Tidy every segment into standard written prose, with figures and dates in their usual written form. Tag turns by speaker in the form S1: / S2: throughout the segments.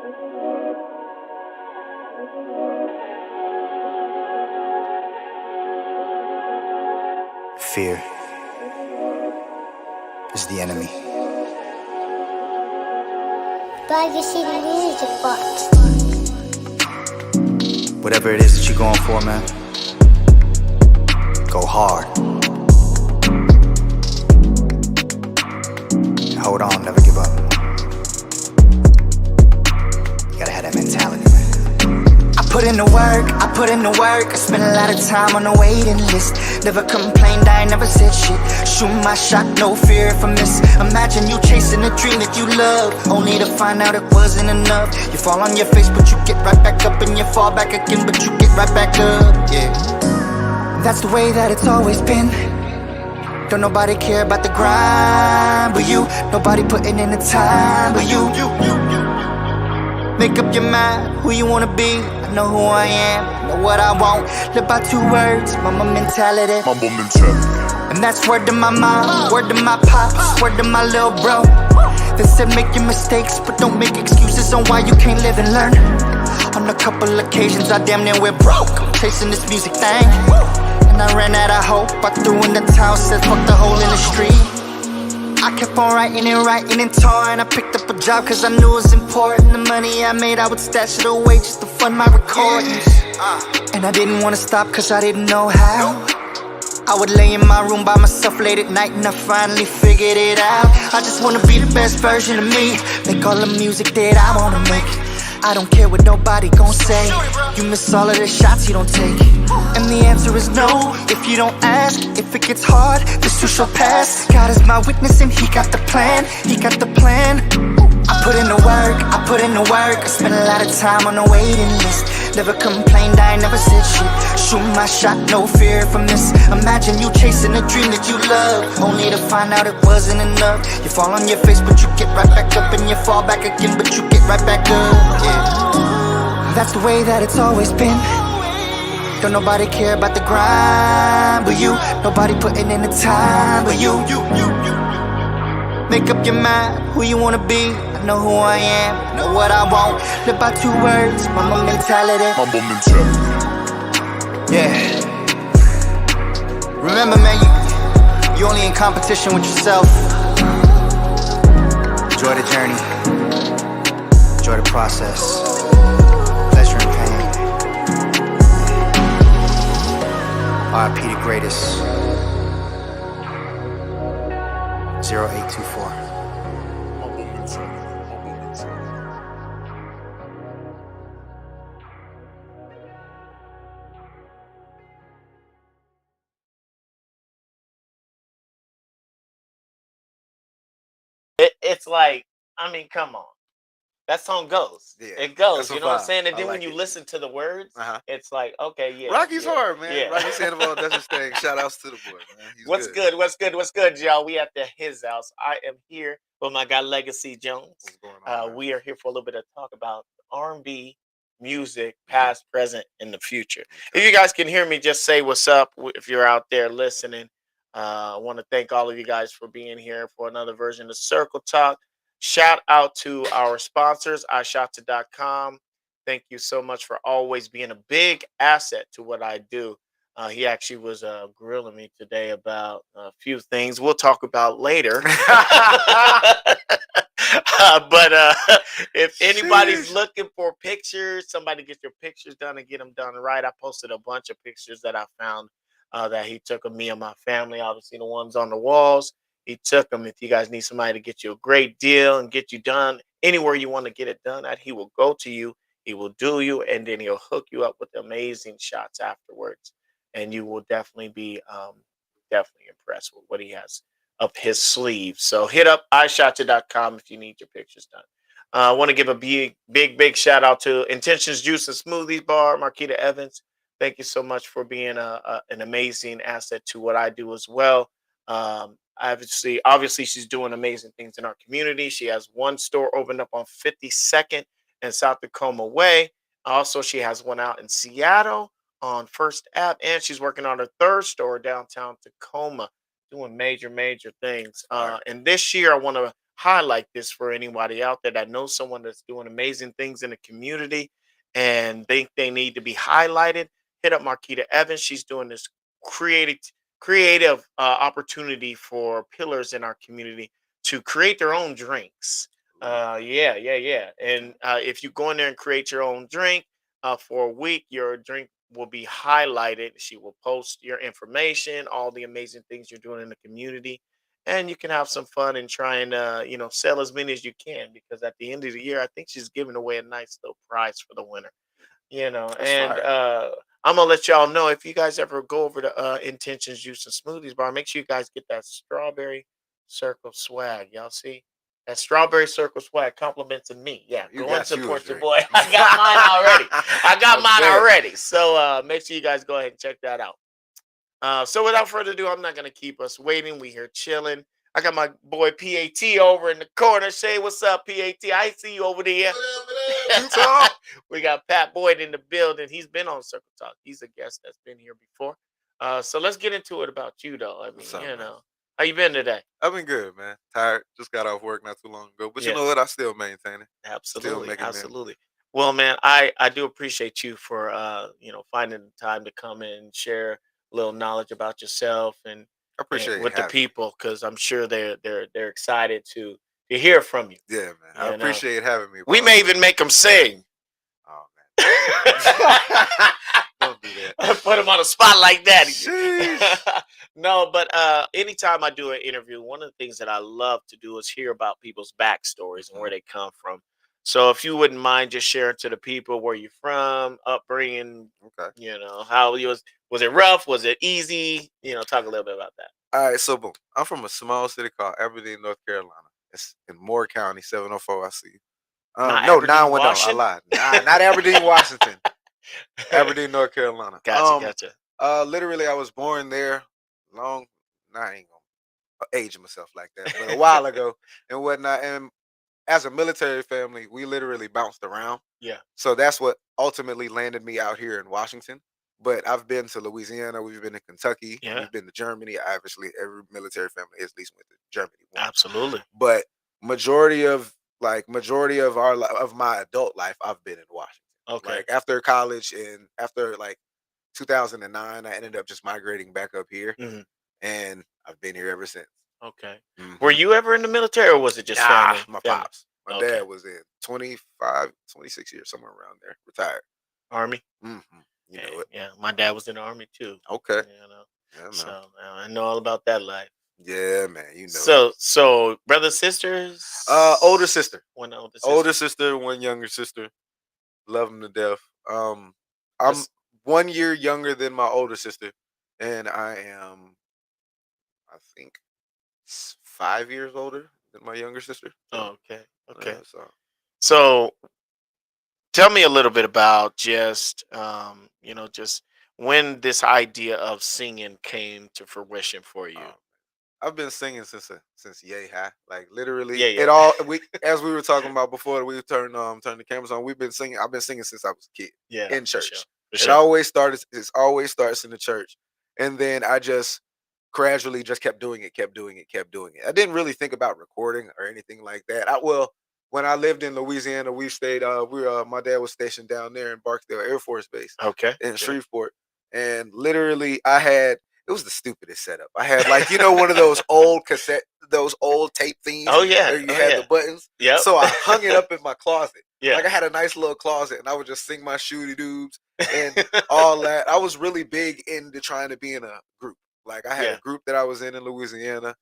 S1: Fear is the enemy.
S2: FAMM Music Box.
S1: Whatever it is that you're going for, man, go hard. And hold on, never give up. You gotta have that mentality, man. I put in the work, I spent a lot of time on the waiting list. Never complained, I ain't never said shit. Shoot my shot, no fear if I miss. Imagine you chasing a dream that you love, only to find out it wasn't enough. You fall on your face, but you get right back up. And you fall back again, but you get right back up, yeah. That's the way that it's always been. Don't nobody care about the grind but you. Nobody putting in the time but you. Make up your mind who you wanna be. I know who I am, know what I want. Live by 2 words, mama mentality. And that's word to my mom, word to my pops, word to my little bro. They said make your mistakes, but don't make excuses on why you can't live and learn. On a couple occasions I damn near went broke, chasing this music thing. And I ran out of hope, I threw in the towel, said fuck the hole in the street. I kept on writing and touring. I picked up a job cause I knew it was important. The money I made, I would stash it away just to fund my recordings. And I didn't wanna stop cause I didn't know how. I would lay in my room by myself late at night and I finally figured it out. I just wanna be the best version of me, make all the music that I wanna make. I don't care what nobody gon' say. You miss all of the shots you don't take. And the answer is no, if you don't ask. If it gets hard, this too shall pass. God is my witness and he got the plan. He got the plan. I put in the work, I spent a lot of time on the waiting list. Never complained, I ain't never said shit. Shoot my shot, no fear if I miss. Imagine you chasing a dream that you love, only to find out it wasn't enough. You fall on your face, but you get right back up. And you fall back again, but you get right back up, yeah. That's the way that it's always been. Don't nobody care about the grind but you. Nobody putting in the time but you. Make up your mind who you wanna be. I know who I am, know what I want. Live by 2 words, mama mentality. Yeah. Remember, man, you only in competition with yourself. Enjoy the journey. Enjoy the process. Pleasure and pain. R.I.P. the greatest. 0824.
S3: It's like, I mean, come on. That song goes.
S4: Yeah,
S3: It goes.
S4: that's a
S3: You know what I'm
S4: vibe.
S3: saying? And
S4: I
S3: then when
S4: like
S3: you
S4: it.
S3: listen to the words,
S4: Uh-huh.
S3: it's like, okay, yeah.
S4: Rocky's
S3: yeah,
S4: hard, man.
S3: Yeah.
S4: Rocky Sandoval does his thing. Shout outs to the boy, man. He's
S3: What's
S4: good.
S3: What's good, y'all? We at his house. I am here with my guy Lega'c Jones.
S4: What's going on, man?
S3: We are here for a little bit of talk about R&B music, past, present, and the future. If you guys can hear me, just say what's up. If you're out there listening, I want to thank all of you guys for being here for another version of Circle Talk. Shout out to our sponsors, iShota.com. Thank you so much for always being a big asset to what I do. He actually was grilling me today about a few things we'll talk about later. But if anybody's looking for pictures, somebody get your pictures done and get them done right. I posted a bunch of pictures that I found that he took of me and my family. Obviously, the ones on the walls, he took them. If you guys need somebody to get you a great deal and get you done anywhere you want to get it done at, he will go to you, he will do you, and then he'll hook you up with amazing shots afterwards. And you will definitely be definitely impressed with what he has up his sleeve. So hit up iShota.com if you need your pictures done. I want to give a big shout out to Intentions Juice and Smoothies Bar, Marquita Evans. Thank you so much for being an amazing asset to what I do as well. Obviously, she's doing amazing things in our community. She has one store opened up on 52nd and South Tacoma Way. Also, she has one out in Seattle on First Ave, and she's working on her 3rd store downtown Tacoma, doing major things. And this year, I want to highlight this for anybody out there that knows someone that's doing amazing things in the community and think they need to be highlighted. Hit up Marquita Evans. She's doing this creative creative opportunity for pillars in our community to create their own drinks. Yeah. And if you go in there and create your own drink for a week, your drink will be highlighted. She will post your information, all the amazing things you're doing in the community, and you can have some fun and try and sell as many as you can. Because at the end of the year, I think she's giving away a nice little prize for the winner.
S4: That's
S3: And
S4: fire.
S3: I'm gonna let y'all know if you guys ever go over to Intentions Juice and Smoothies Bar, make sure you guys get that strawberry circle swag. Y'all see that strawberry circle swag complimenting me. Yeah,
S4: You
S3: go and
S4: got you a
S3: support your
S4: drink.
S3: boy. I got mine already. I got
S4: I
S3: mine
S4: bet.
S3: already. So make sure you guys go ahead and check that out. So without further ado, I'm not gonna keep us waiting. We here chilling. I got my boy PAT over in the corner. Say what's up, PAT. I see you over there.
S4: You talk.
S3: We got Pat Boyd in the building. He's been on Circle Talk. He's a guest that's been here before. So let's get into it about you, though. I mean,
S4: What's up, man?
S3: how you been today?
S4: I've been good, man. Tired. Just got off work not too long ago. But you
S3: Yeah,
S4: know what? I still maintain it. Still
S3: absolutely,
S4: making memories.
S3: absolutely. Well, man, I do appreciate you for finding the time to come in and share a little knowledge about yourself
S4: I
S3: and
S4: appreciate you
S3: with the
S4: having me.
S3: people because I'm sure they're excited to hear from you.
S4: Yeah, man. I
S3: You know,
S4: appreciate having me,
S3: we
S4: boss.
S3: may even make them sing.
S4: Oh man. Don't do that.
S3: Put him on a spot like that.
S4: Sheesh.
S3: No, but anytime I do an interview, one of the things that I love to do is hear about people's backstories and where they come from. So if you wouldn't mind just sharing to the people where you're from, upbringing,
S4: Okay.
S3: how you was it rough? Was it easy? Talk a little bit about that.
S4: All right, so boom. I'm from a small city called Aberdeen, North Carolina. It's in Moore County, 704. I see you.
S3: Not
S4: No,
S3: Aberdeen,
S4: 910. I
S3: Washington.
S4: lied. Not Aberdeen, Washington. Aberdeen, North Carolina.
S3: Gotcha.
S4: Literally, I was born there long. Nah, I ain't gonna age myself like that, but a while ago and whatnot. And as a military family, we literally bounced around.
S3: Yeah.
S4: So that's what ultimately landed me out here in Washington. But I've been to Louisiana, we've been to Kentucky,
S3: Yeah.
S4: we've been to Germany. Obviously, every military family at least went to Germany once.
S3: Absolutely.
S4: But majority of of my adult life, I've been in Washington.
S3: Okay.
S4: Like after college and after like 2009, I ended up just migrating back up here,
S3: hmm
S4: and I've been here ever since.
S3: Okay.
S4: Mhm.
S3: Were you ever in the military, or was it just family?
S4: My
S3: Family?
S4: pops. My
S3: Okay.
S4: dad was in 25, 26 years, somewhere around there, retired.
S3: Army.
S4: You know it.
S3: Yeah, my dad was in the army too.
S4: Okay. Yeah, man.
S3: So I know all about that life.
S4: Yeah, man. You know.
S3: So brothers, sisters.
S4: Older sister.
S3: One older sister.
S4: Older sister, one younger sister. Love them to death. I'm
S3: That's-
S4: 1 year younger than my older sister, and I am, I think, 5 years older than my younger sister. So,
S3: okay.
S4: yeah,
S3: So tell me a little bit about just just when this idea of singing came to fruition for you.
S4: I've been singing since yay high. Like literally,
S3: Yeah.
S4: it all we as we were talking about before we turned the cameras on. We've been singing. I've been singing since I was a kid
S3: Yeah.
S4: in
S3: For
S4: church.
S3: sure.
S4: It always started. It always starts in the church, and then I just gradually just kept doing it. I didn't really think about recording or anything like that. When I lived in Louisiana, we stayed. My dad was stationed down there in Barksdale Air Force Base
S3: Okay.
S4: in Shreveport, and literally I had. It was the stupidest setup. I had one of those those old tape things.
S3: Oh yeah.
S4: Where you had the buttons.
S3: Yep.
S4: So I hung it up in my closet.
S3: Yeah.
S4: Like I had a nice little closet, and I would just sing my shooty doobs and all that. I was really big into trying to be in a group. Like I had a group that I was in Louisiana.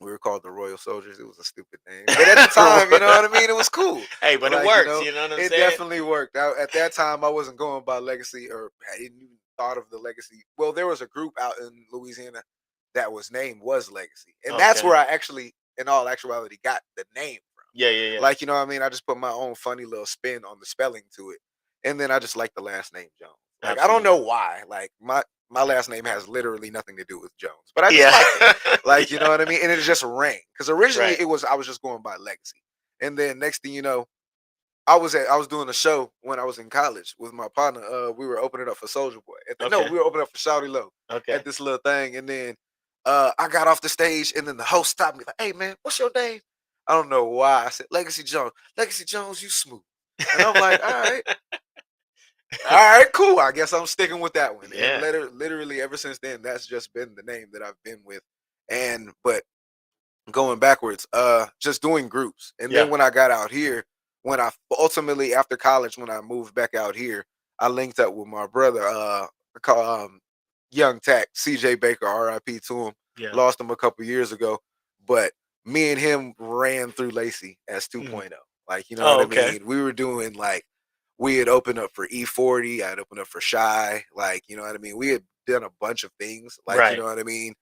S4: We were called the Royal Soldiers. It was a stupid name, but at the time, you know what I mean. It was cool.
S3: Hey, but it works. You know what I'm saying?
S4: It definitely worked. At that time, I wasn't going by legacy, or I didn't even thought of the legacy. Well, there was a group out in Louisiana that was Legacy, and that's where I actually, in all actuality, got the name from.
S3: Yeah.
S4: Like, you know what I mean? I just put my own funny little spin on the spelling to it, and then I just like the last name Jones. Like I don't know why. Like my last name has literally nothing to do with Jones, but I just like it. Like, you know what I mean? And it just rang. Because originally I was just going by Legacy. And then next thing you know, I was doing a show when I was in college with my partner. We were opening up for Soldier Boy. We were opening up for Shouty Low at this little thing. And then I got off the stage, and then the host stopped me like, "Hey man, what's your name?" I don't know why. I said Lega'c Jones. Lega'c Jones, you smooth. And I'm like, all right, cool. I guess I'm sticking with that one.
S3: Yeah.
S4: And literally ever since then, that's just been the name that I've been with. But going backwards, just doing groups. And then when I got out here, when I ultimately after college, when I moved back out here, I linked up with my brother, Young Tack, CJ Baker, RIP to him.
S3: Yeah.
S4: Lost him a couple years ago. But me and him ran through Lacey as 2.0. Like, you know what I mean? We were doing like, we had opened up for E40. I had opened up for Shy. Like, you know what I mean? We had done a bunch of things. Like, you know what I mean?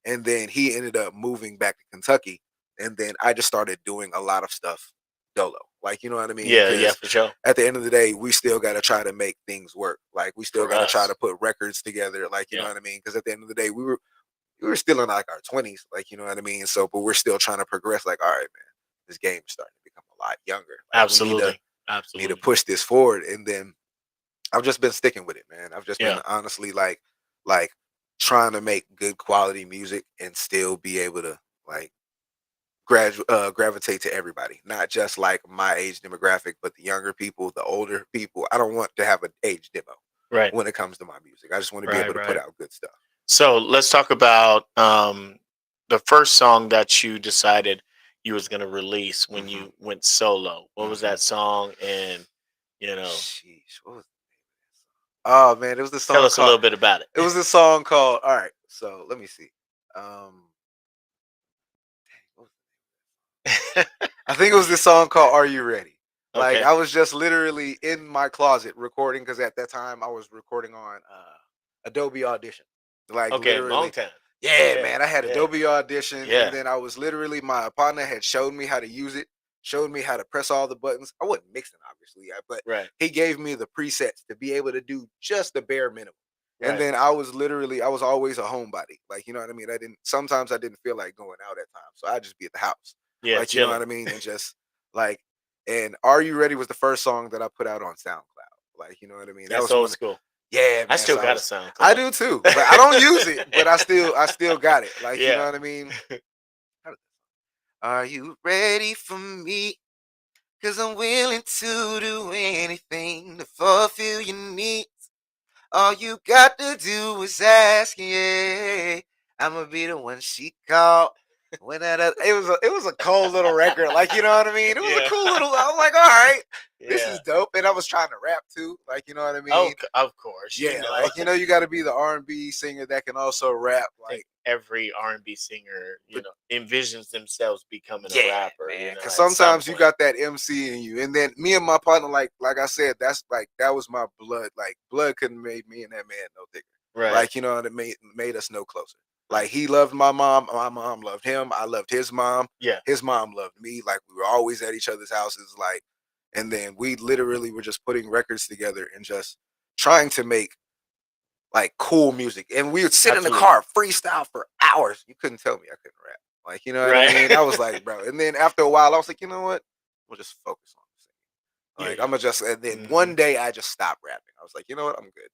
S4: And then he ended up moving back to Kentucky. And then I just started doing a lot of stuff dolo. Like, you know what I mean?
S3: Yeah, for sure.
S4: At the end of the day, we still got to try to make things work. Like, we still got to try to put records together. Like, you know what I mean? Because at the end of the day, we were still in like our 20s. Like, you know what I mean? So, but we're still trying to progress. Like, all right, man, this game is starting to become a lot younger. Like,
S3: Absolutely.
S4: We need to push this forward. And then I've just been sticking with it, man. I've just been honestly like trying to make good quality music and still be able to like gravitate to everybody, not just like my age demographic, but the younger people, the older people. I don't want to have an age demo when it comes to my music. I just want to be able to put out good stuff.
S3: So let's talk about the first song that you decided you was going to release when you went solo. What was that song? And, you know,
S4: sheesh, what was the name of that song? Oh man, it was the song.
S3: Tell us a little bit about it.
S4: It was a song called, all right, so let me see. I think it was this song called Are You Ready? Like, I was just literally in my closet recording, because at that time I was recording on Adobe Audition. Like, literally,
S3: long time.
S4: Yeah, man, I had Adobe Audition, and then I was literally, my partner had showed me how to use it, showed me how to press all the buttons. I wasn't mixing, obviously, but he gave me the presets to be able to do just the bare minimum. And then I was always a homebody. Like, you know what I mean? Sometimes I didn't feel like going out at times, so I'd just be at the house.
S3: Yeah,
S4: like, you know what I mean? And just like, and Are You Ready was the first song that I put out on SoundCloud. Like, you know what I mean?
S3: That was old school.
S4: Yeah, man.
S3: I still got a SoundCloud.
S4: I do too. But I don't use it, but I still got it. Like, you know what I mean? Are you ready for me? 'Cause I'm willing to do anything to fulfill your needs. All you got to do is ask, yeah. I'ma be the one she called. It was a cold little record, like, you know what I mean? It was a cool little. I was like, all right, this is dope, and I was trying to rap too, like, you know what I mean?
S3: Oh, of course,
S4: yeah, like, you know, you got to be the R&B singer that can also rap. Like,
S3: every R&B singer, you know, envisions themselves becoming a rapper,
S4: man.
S3: You know,
S4: because sometimes you got that MC in you, and then me and my partner, like I said, that was my blood. Like, blood couldn't make me and that man no thicker.
S3: Right.
S4: Like, you know, it made us no closer. Like, he loved my mom loved him. I loved his mom.
S3: Yeah.
S4: His mom loved me. Like, we were always at each other's houses. Like, and then we literally were just putting records together and just trying to make like cool music. And we would sit in the car, freestyle for hours. You couldn't tell me I couldn't rap. Like, you know what I mean? I was like, bro. And then after a while, I was like, you know what? We'll just focus on singing. Like, I'm gonna just. And then one day I just stopped rapping. I was like, you know what? I'm good.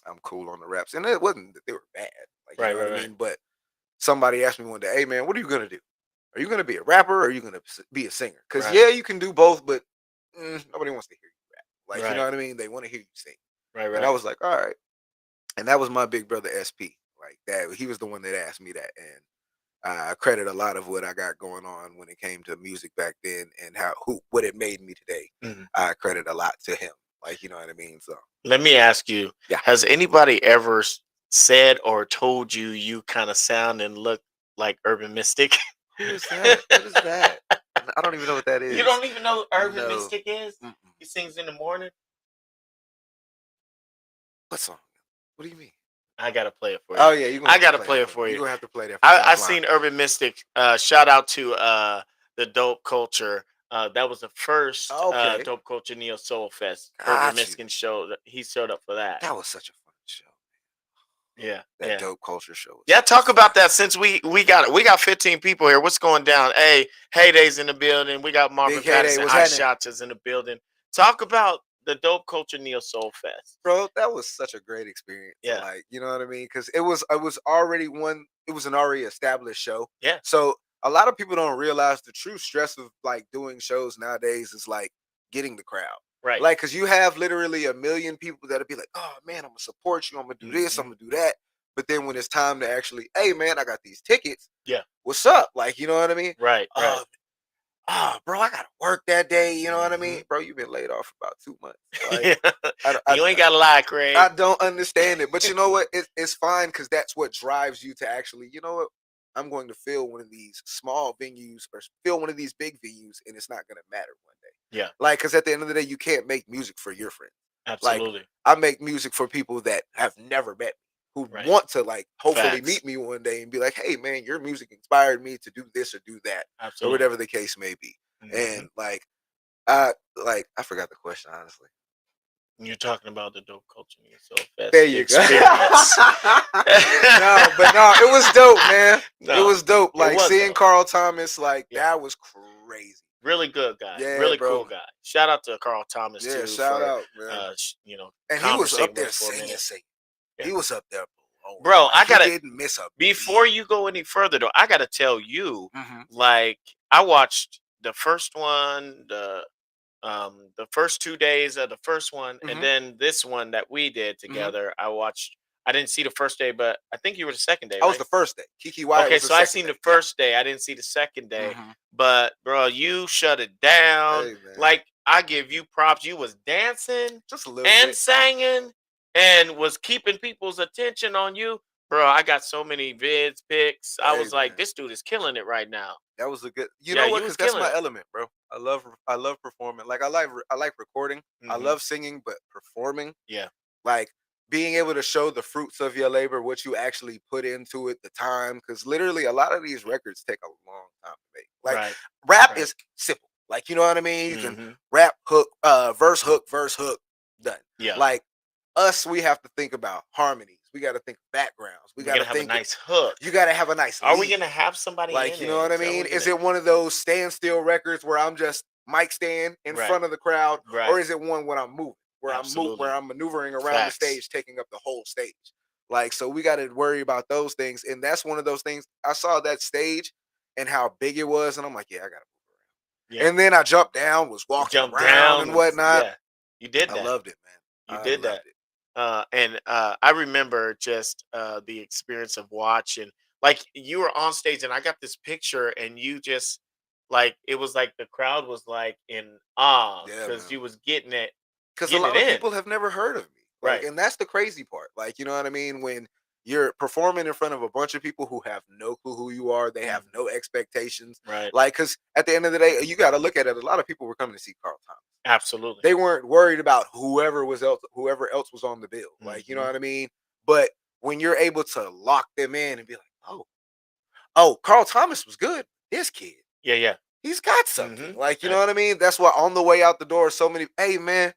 S4: I'm cool on the raps. And it wasn't that they were bad. Like, you know what I mean? But somebody asked me one day, hey man, what are you gonna do? Are you gonna be a rapper or are you gonna be a singer? Because you can do both, but nobody wants to hear you rap. Like, you know what I mean? They want to hear you sing. Right. And I was like, all right. And that was my big brother SP. Like, that, he was the one that asked me that, and I credit a lot of what I got going on when it came to music back then, and what it made me today. I credit a lot to him. Like, you know what I mean? So
S3: let me ask you: has anybody ever said or told you you kind of sound and look like Urban Mystic?
S4: Who is that? What is that? I don't even know what that is.
S3: You don't even know what Urban Mystic is? He sings in the morning.
S4: What song? What do you mean?
S3: I gotta play it for you.
S4: Oh yeah,
S3: I gotta play it for you.
S4: You're gonna have to play that.
S3: I seen Urban Mystic. Shout out to the Dope Culture. That was the first Dope Culture Neo Soul Fest. Urban Mystic show. He showed up for that.
S4: That was such a fun show.
S3: Yeah,
S4: that Dope Culture show.
S3: Yeah, talk about that since we got 15 people here. What's going down? Hey, Heyday's in the building. We got Marvin Patterson. High Shots is in the building. Talk about the Dope Culture Neo Soul Fest?
S4: Bro, that was such a great experience.
S3: Yeah.
S4: Like, you know what I mean? Because it was already an already established show.
S3: Yeah.
S4: So a lot of people don't realize the true stress of like doing shows nowadays is like getting the crowd.
S3: Right.
S4: Like, because you have literally a million people that'll be like, oh man, I'm gonna support you, I'm gonna do this, I'm gonna do that. But then when it's time to actually, hey man, I got these tickets.
S3: Yeah.
S4: What's up? Like, you know what I mean?
S3: Right.
S4: Bro, I gotta work that day. You know what I mean? Bro, you've been laid off for about 2 months. Like,
S3: you ain't gotta lie, Craig.
S4: I don't understand it. But you know what? It's fine because that's what drives you to actually, you know what? I'm going to fill one of these small venues or fill one of these big venues, and it's not gonna matter one day.
S3: Yeah.
S4: Like, because at the end of the day, you can't make music for your friends.
S3: Absolutely.
S4: Like, I make music for people that have never met me, who want to like hopefully meet me one day and be like, hey man, your music inspired me to do this or do that. Absolutely. Or whatever the case may be. And like I forgot the question, honestly.
S3: You're talking about the Dope Culture Neo Soul Fest.
S4: There you go. No, it was dope, man. It was dope. Like seeing dope. Carl Thomas, like that was crazy.
S3: Really good guy. Yeah, really cool guy. Shout out to Carl Thomas too.
S4: Yeah, shout out, man.
S3: You know,
S4: and he was up there singing. Yeah. He was up there.
S3: Bro,
S4: I didn't miss a beat.
S3: Before you go any further though, I gotta tell you, like I watched the first one, the first 2 days of the first one, and then this one that we did together. I watched. I didn't see the first day, but I think you were the second day.
S4: I was the first day. Kiki Wyatt.
S3: Okay, so I seen the first day. I didn't see the second day, but bro, you shut it down. Hey, like I give you props. You was dancing,
S4: just a little
S3: and
S4: bit.
S3: singing, and was keeping people's attention on you, bro. I got so many vids, pics. I was like, this dude is killing it right now.
S4: That was a good. You know what? Because that's my element, bro. I love performing. Like I like recording. I love singing, but performing.
S3: Yeah.
S4: Like being able to show the fruits of your labor, what you actually put into it, the time. Because literally, a lot of these records take a long time to make. Like rap is simple. Like you know what I mean. You can rap, hook, verse, hook, done.
S3: Yeah.
S4: Like us, we have to think about harmonies. We got to think backgrounds. We got to
S3: have a nice hook.
S4: You got to have a nice.
S3: Are we gonna have somebody
S4: like you know what I mean? Is it one of those standstill records where I'm just mic stand in front of the crowd, or is it one when I'm moving, where I'm maneuvering around the stage, taking up the whole stage? Like so, we got to worry about those things, and that's one of those things. I saw that stage and how big it was, and I'm like, yeah, I got to move around. Yeah. And then I jumped down, was walking around and whatnot.
S3: Yeah. You did that.
S4: I loved it, man.
S3: You did that. And I remember just the experience of watching, like you were on stage and I got this picture and you just like, it was like the crowd was like in awe because you was getting it.
S4: Because a lot of people have never heard of me. Like, and that's the crazy part. Like, you know what I mean? When you're performing in front of a bunch of people who have no clue who you are, they have no expectations.
S3: Right.
S4: Like, because at the end of the day, you got to look at it. A lot of people were coming to see Carl Thomas.
S3: Absolutely.
S4: They weren't worried about whoever else was on the bill. Like, you know what I mean? But when you're able to lock them in and be like, oh, Carl Thomas was good. This kid.
S3: Yeah.
S4: He's got something. Like, you know what I mean? That's why on the way out the door, so many, hey man,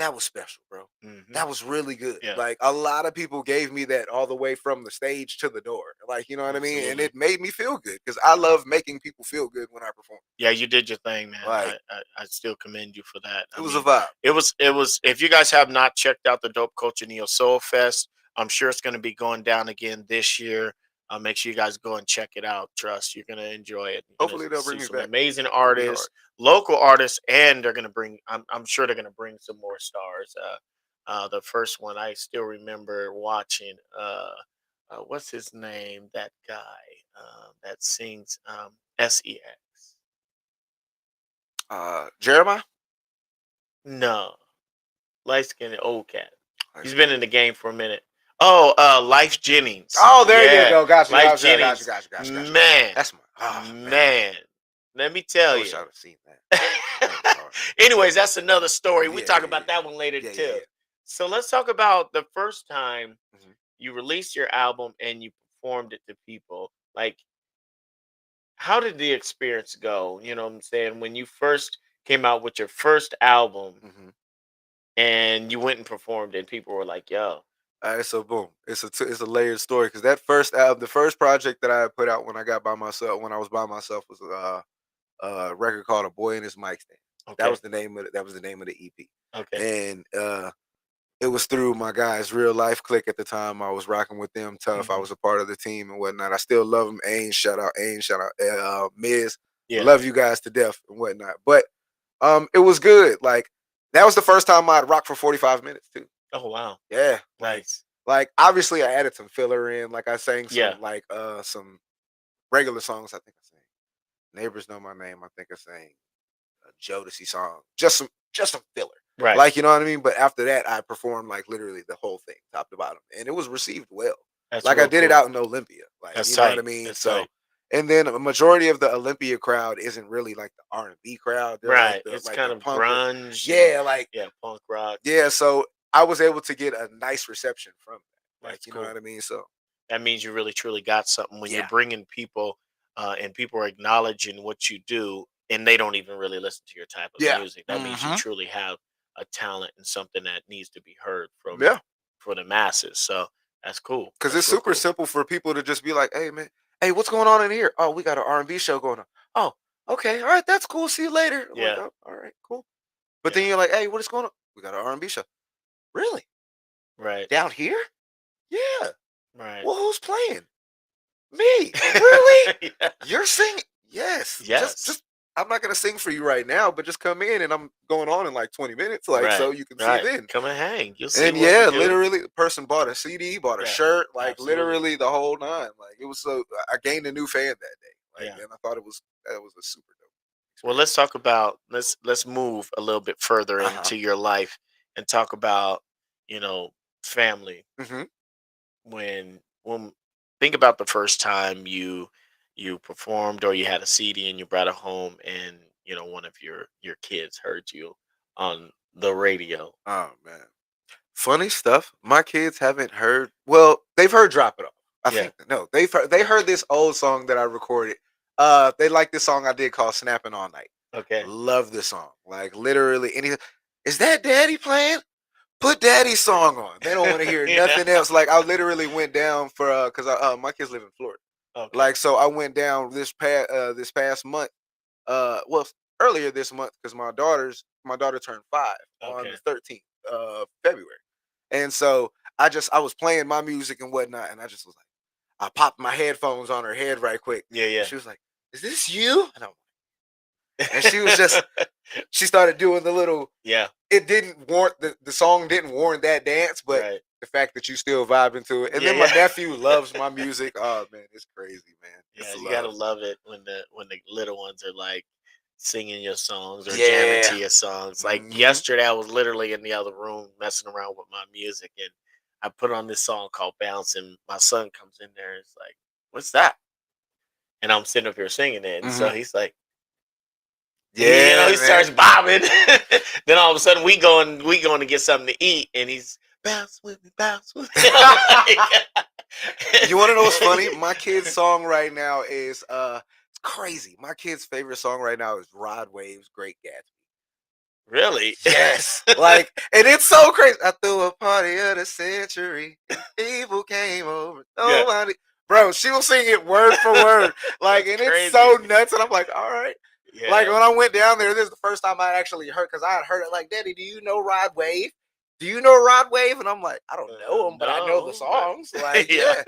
S4: that was special, bro. That was really good. Yeah. Like a lot of people gave me that all the way from the stage to the door. Like, you know what I mean? And it made me feel good because I love making people feel good when I perform.
S3: Yeah, you did your thing, man.
S4: Like,
S3: I still commend you for that.
S4: It was a vibe.
S3: It was, if you guys have not checked out the Dope Culture Neo Soul Fest, I'm sure it's going to be going down again this year. Make sure you guys go and check it out. Trust, you're going to enjoy it.
S4: Hopefully they'll bring me
S3: some
S4: back.
S3: Amazing artists, local artists, and they're going to bring, I'm sure they're going to bring some more stars. The first one I still remember watching, what's his name? That guy that sings SEX.
S4: Jeremiah?
S3: No. Light-skinned old cat. He's been in the game for a minute. Oh, Life Jennings.
S4: Oh, there you go. Gotcha.
S3: Life Jennings.
S4: Gotcha.
S3: Man.
S4: That's
S3: man. Let me tell you.
S4: I wish I would have seen that.
S3: Anyways, that's another story. We talk about that one later too. Yeah. So let's talk about the first time you released your album and you performed it to people. Like, how did the experience go? You know what I'm saying? When you first came out with your first album and you went and performed and people were like, yo.
S4: All right, so boom, it's a layered story because that first album, the first project that I put out when I was by myself, was a record called "A Boy and His Mic Stand."
S3: Okay.
S4: That was the name of the EP.
S3: Okay.
S4: And it was through my guys, Real Life Click at the time. I was rocking with them tough. I
S3: Mhm.
S4: was a part of the team and whatnot. I still love them. Ain, shout out Miz.
S3: Yeah.
S4: Love you guys to death and whatnot. But it was good. Like that was the first time I'd rock for 45 minutes too.
S3: Oh wow.
S4: Yeah.
S3: Nice.
S4: Like obviously I added some filler in. Like I sang
S3: Yeah.
S4: some regular songs. I think I sang Neighbors Know My Name. I think I sang a Jodeci song. Just some filler.
S3: Right.
S4: Like, you know what I mean? But after that, I performed like literally the whole thing, top to bottom. And it was received well.
S3: That's
S4: like I
S3: real
S4: did it
S3: cool.
S4: out in Olympia. Like,
S3: That's
S4: you know what I
S3: tight.
S4: mean?
S3: That's
S4: So
S3: tight.
S4: and then a majority of the Olympia crowd isn't really like the R&B crowd. They're
S3: Right.
S4: like the
S3: It's
S4: like
S3: kind
S4: the
S3: of
S4: punk.
S3: grunge.
S4: Yeah, like
S3: Yeah, punk rock.
S4: yeah, so I was able to get a nice reception from that. Like,
S3: That's
S4: you know
S3: cool.
S4: what I mean? So
S3: That means you really truly got something when you're
S4: yeah.
S3: bringing people and people are acknowledging what you do and they don't even really listen to your type of
S4: Yeah.
S3: music. That means you truly have a talent and something that needs to be heard from
S4: Yeah.
S3: for the masses. So that's cool.
S4: Because
S3: That's
S4: it's
S3: real
S4: super
S3: cool.
S4: simple for people to just be like, hey man, hey, what's going on in here? Oh, we got an R&B show going on. Oh, okay, all right, that's cool. See you later. I'm like,
S3: Yeah.
S4: oh, all right, cool. But then
S3: Yeah.
S4: you're like, hey, what is going on? We got an R&B show. Really?
S3: Right.
S4: Down here? Yeah.
S3: Right.
S4: Well, who's playing? Me. Really?
S3: Yeah.
S4: You're singing? Yes.
S3: Yes.
S4: Just I'm not gonna sing for you right now, but just come in and I'm going on in like 20 minutes, like so
S3: Right.
S4: you can see
S3: Right.
S4: then.
S3: Come and hang. You'll see
S4: And
S3: what we
S4: yeah,
S3: do.
S4: literally, the person bought a CD, bought a
S3: Yeah.
S4: shirt, like
S3: Absolutely.
S4: literally the whole nine. Like it was so I gained a new fan that day. Like,
S3: Yeah.
S4: and I thought that was a super dope
S3: Well,
S4: experience.
S3: let's talk about let's move a little bit further
S4: Uh-huh.
S3: into your life and talk about, you know, family.
S4: Mm-hmm.
S3: When think about the first time you performed or you had a CD and you brought it home and, you know, one of your kids heard you on the radio.
S4: Oh man. Funny stuff. My kids haven't heard. Well, they've heard "Drop It Off." I
S3: Yeah.
S4: think no, they heard this old song that I recorded. They like this song I did called "Snapping All Night."
S3: Okay.
S4: Love this song. Like literally, any is that Daddy playing? Put Daddy's song on. They don't want to hear
S3: Yeah.
S4: nothing else. Like I literally went down for because my kids live in Florida.
S3: Okay.
S4: Like so, I went down this past month. Well, earlier this month because my daughter turned 5 on
S3: Okay.
S4: the 13th of February. And so I was playing my music and whatnot, and I just was like, I popped my headphones on her head right quick.
S3: Yeah, yeah.
S4: She was like, "Is this you?" And she was just, she started doing the little.
S3: Yeah.
S4: It didn't warrant the song didn't warrant that dance, but
S3: Right.
S4: the fact that you still vibing to it, and
S3: Yeah,
S4: then my
S3: yeah.
S4: nephew loves my music. Oh man, it's crazy, man.
S3: Yeah,
S4: It's
S3: you gotta
S4: love.
S3: love it when the little ones are like singing your songs or jamming
S4: Yeah.
S3: to your songs. Like
S4: Mhm.
S3: yesterday, I was literally in the other room messing around with my music, and I put on this song called "Bounce," and my son comes in there and is like, "What's that?" And I'm sitting up here singing it, and so
S4: Mhm.
S3: he's like, you know,
S4: Yeah,
S3: he
S4: man.
S3: starts bobbing. Then all of a sudden, we going to get something to eat, and he's bounce with me, bounce with me. I'm like-
S4: You want to know what's funny? My kid's song right now is it's crazy. My kid's favorite song right now is Rod Wave's "Great Gatsby."
S3: Really?
S4: Yes, like, and it's so crazy. I threw a party of the century, and people came over.
S3: Yeah.
S4: Nobody, bro. She will sing it word for word, like, and
S3: That's
S4: it's so
S3: crazy.
S4: nuts. And I'm like, all right.
S3: Yeah.
S4: Like when I went down there, this is the first time I actually heard because I had heard it. Like, Daddy, do you know Rod Wave? Do you know Rod Wave? And I'm like, I don't know him, but I know the
S3: No,
S4: songs. Like,
S3: yeah.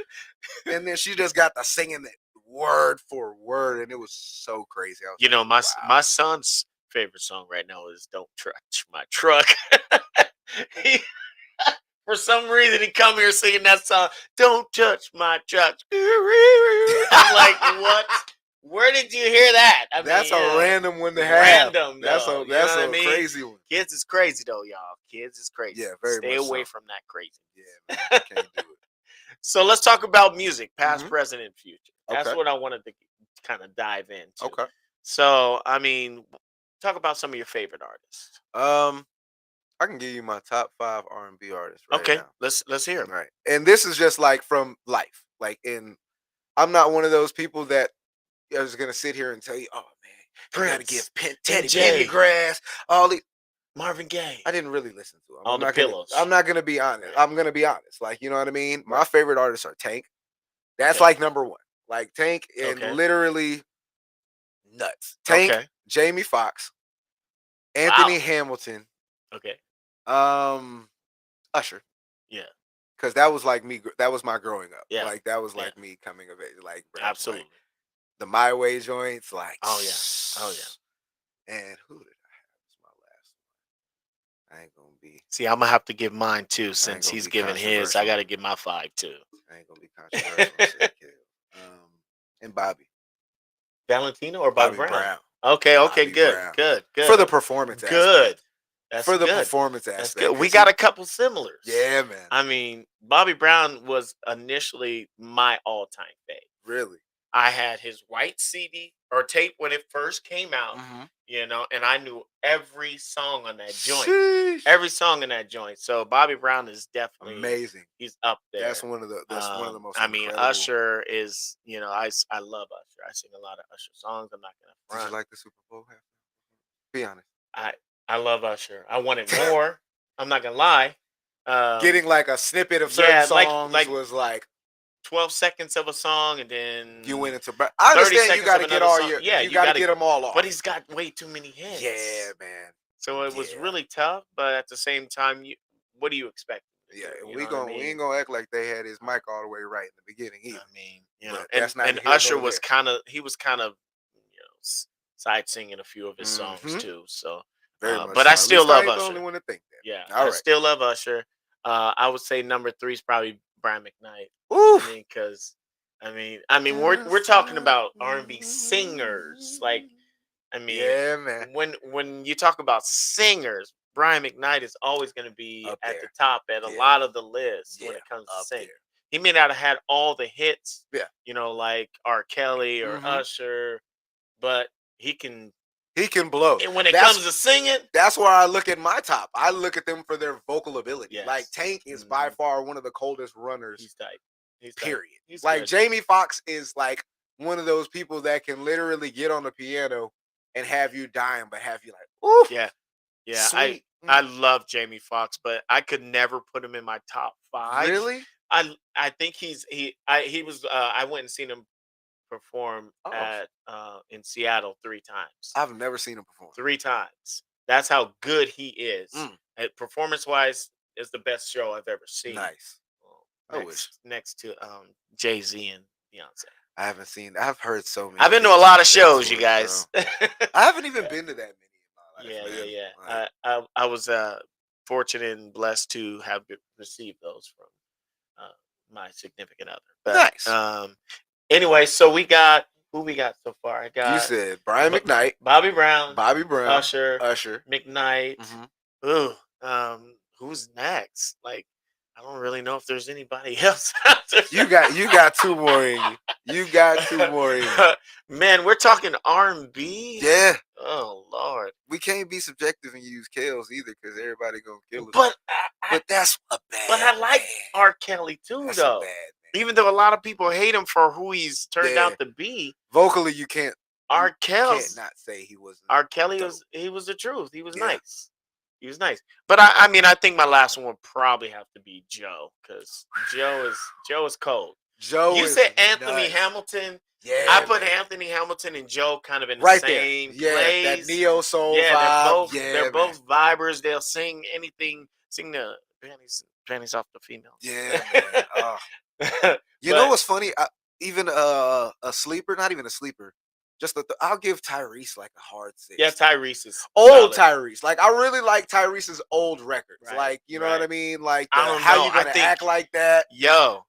S4: yeah. And then she just got the singing it word for word, and it was so crazy. I was
S3: You
S4: like,
S3: know,
S4: wow.
S3: my son's favorite song right now is "Don't Touch My Truck." He- for some reason, he come here singing that song. Don't touch my truck. I'm like, what? Where did you hear that? I
S4: That's
S3: mean,
S4: a
S3: you know,
S4: random one to have.
S3: random.
S4: That's
S3: Though,
S4: a
S3: you know what I
S4: a
S3: mean?
S4: crazy one.
S3: Kids is crazy though, y'all. Kids is crazy.
S4: Yeah, very
S3: Stay
S4: much
S3: away
S4: so.
S3: from that crazy.
S4: Yeah, man, can't do it.
S3: So let's talk about music, past,
S4: Mhm.
S3: present, and future. That's
S4: Okay.
S3: what I wanted to kind of dive into.
S4: Okay.
S3: So, I mean, talk about some of your favorite artists.
S4: I can give you my top 5 R&B artists right
S3: Okay,
S4: now.
S3: let's hear 'em.
S4: Right, and this is just like from life. Like, I'm not one of those people that is gonna sit here and tell you, "Oh man, you gotta
S3: Prince,
S4: give Teddy
S3: MJ,
S4: Pendergrass all these."
S3: Marvin Gaye,
S4: I didn't really listen to him.
S3: all
S4: I'm
S3: the
S4: not gonna.
S3: pillows.
S4: I'm not gonna be honest.
S3: Right.
S4: I'm gonna be honest. Like, you know what I mean. My
S3: Right.
S4: favorite artists are Tank. That's
S3: Okay.
S4: like number one. Like Tank and
S3: Okay.
S4: literally nuts. Tank,
S3: Okay.
S4: Jamie Foxx, Anthony
S3: Wow.
S4: Hamilton,
S3: Okay.
S4: Usher.
S3: Yeah.
S4: Because that was like me. That was my growing up.
S3: Yeah.
S4: Like that was
S3: Yeah.
S4: like me coming of age. Like bro,
S3: Absolutely.
S4: like, the My Way joints. Like
S3: Oh yeah. Oh yeah.
S4: And who did I have? It's my last one. I ain't gonna be.
S3: See, I'm gonna have to give mine too,
S4: I ain't
S3: since
S4: gonna
S3: he's
S4: be
S3: giving his. I
S4: controversial.
S3: gotta give my 5 too.
S4: I ain't gonna be controversial and say Kill. And Bobby.
S3: Valentino or Bobby
S4: Bobby
S3: Brown?
S4: Brown.
S3: Okay. Okay.
S4: Bobby
S3: Good.
S4: Brown.
S3: Good. Good.
S4: For the performance aspect.
S3: Good. That's
S4: For the
S3: good.
S4: performance
S3: That's
S4: aspect.
S3: good. We got a couple similars.
S4: Yeah, man.
S3: I mean, Bobby Brown was initially my all-time fave.
S4: Really?
S3: I had his white CD or tape when it first came out, you know, and I knew every song on that joint.
S4: Sheesh.
S3: Every song in that joint. So Bobby Brown is definitely
S4: amazing.
S3: He's up there.
S4: That's one of the most.
S3: I mean,
S4: incredible.
S3: Usher is, you know, I love Usher. I sing a lot of Usher songs. I'm not gonna front.
S4: Did you like the Super Bowl half? Be honest.
S3: I love Usher. I wanted more. I'm not gonna lie.
S4: Getting like a snippet of certain songs was like
S3: 12 seconds of a song, and then
S4: you went into. I understand you got to get all
S3: song.
S4: your.
S3: Yeah,
S4: you got to get them all off.
S3: But he's got way too many hits.
S4: Yeah, man.
S3: So it was really tough, but at the same time, what do you expect?
S4: Yeah, we ain't gonna act like they had his mic all the way right in the beginning either.
S3: I mean, you know,
S4: that's not
S3: and Usher was kind of you know, side singing a few of his songs too. So, but I still love Usher. The only one to think that. Yeah, I still love Usher. I would say number 3 is probably Brian McKnight.
S4: Ooh,
S3: I mean, because I mean, we're talking about R&B singers. Like, I mean,
S4: yeah, man.
S3: When you talk about singers, Brian McKnight is always going to be at the top at a lot of the lists when it comes to singing. He may not have had all the hits, you know, like R. Kelly or Usher, but he can blow. And when it comes to singing,
S4: that's where I look at my top. I look at them for their vocal ability.
S3: Yes.
S4: Like Tank is by far one of the coldest runners.
S3: He's tight.
S4: Period.
S3: He's
S4: like
S3: good.
S4: Jamie Foxx is like one of those people that can literally get on the piano and have you dying, but have you like, ooh,
S3: yeah.
S4: Sweet.
S3: I love Jamie Foxx, but I could never put him in my top 5.
S4: Really?
S3: I think he was. I went and seen him perform at in Seattle 3 times.
S4: I've never seen him perform.
S3: 3 times. That's how good he is. Performance wise, is the best show I've ever seen.
S4: Nice.
S3: Next to Jay-Z and Beyonce.
S4: I haven't seen. I've heard so many.
S3: I've been to a lot of shows, you guys.
S4: I haven't even been to that many in my life.
S3: Yeah. Like, I was fortunate and blessed to have received those from my significant other. But,
S4: nice.
S3: Anyway, so we got who we got so far. I got
S4: you said Brian McKnight,
S3: Bobby Brown,
S4: Usher,
S3: McKnight. Ooh, who's next? Like, I don't really know if there's anybody else out there. You
S4: got 2 more in you. You got 2 more in you.
S3: Man, we're talking R&B.
S4: Yeah.
S3: Oh Lord.
S4: We can't be subjective and use Kales either, because everybody gonna kill us. But that's a bad.
S3: But I like R. Kelly too,
S4: that's
S3: though. Even though a lot of people hate him for who he's turned out to be.
S4: Vocally, you can't.
S3: R. Kelly
S4: can't not say he wasn't.
S3: R. Kelly was the truth. He was nice. He was nice. But I mean, I think my last one would probably have to be Joe, because Joe is cold. You said Anthony Hamilton.
S4: Yeah.
S3: I put Anthony Hamilton and Joe kind of in the same place.
S4: Yeah, that neo soul vibe.
S3: They're both vibers. They'll sing anything, sing the panties off the females.
S4: Yeah, man. You know what's funny? Even a sleeper, not even a sleeper. Just I'll give Tyrese like a hard 6.
S3: Yeah, Tyrese is
S4: old Tyrese. Like, I really like Tyrese's old records. Right, like, you know what I mean? Like, how you gonna act like that?
S3: Yo,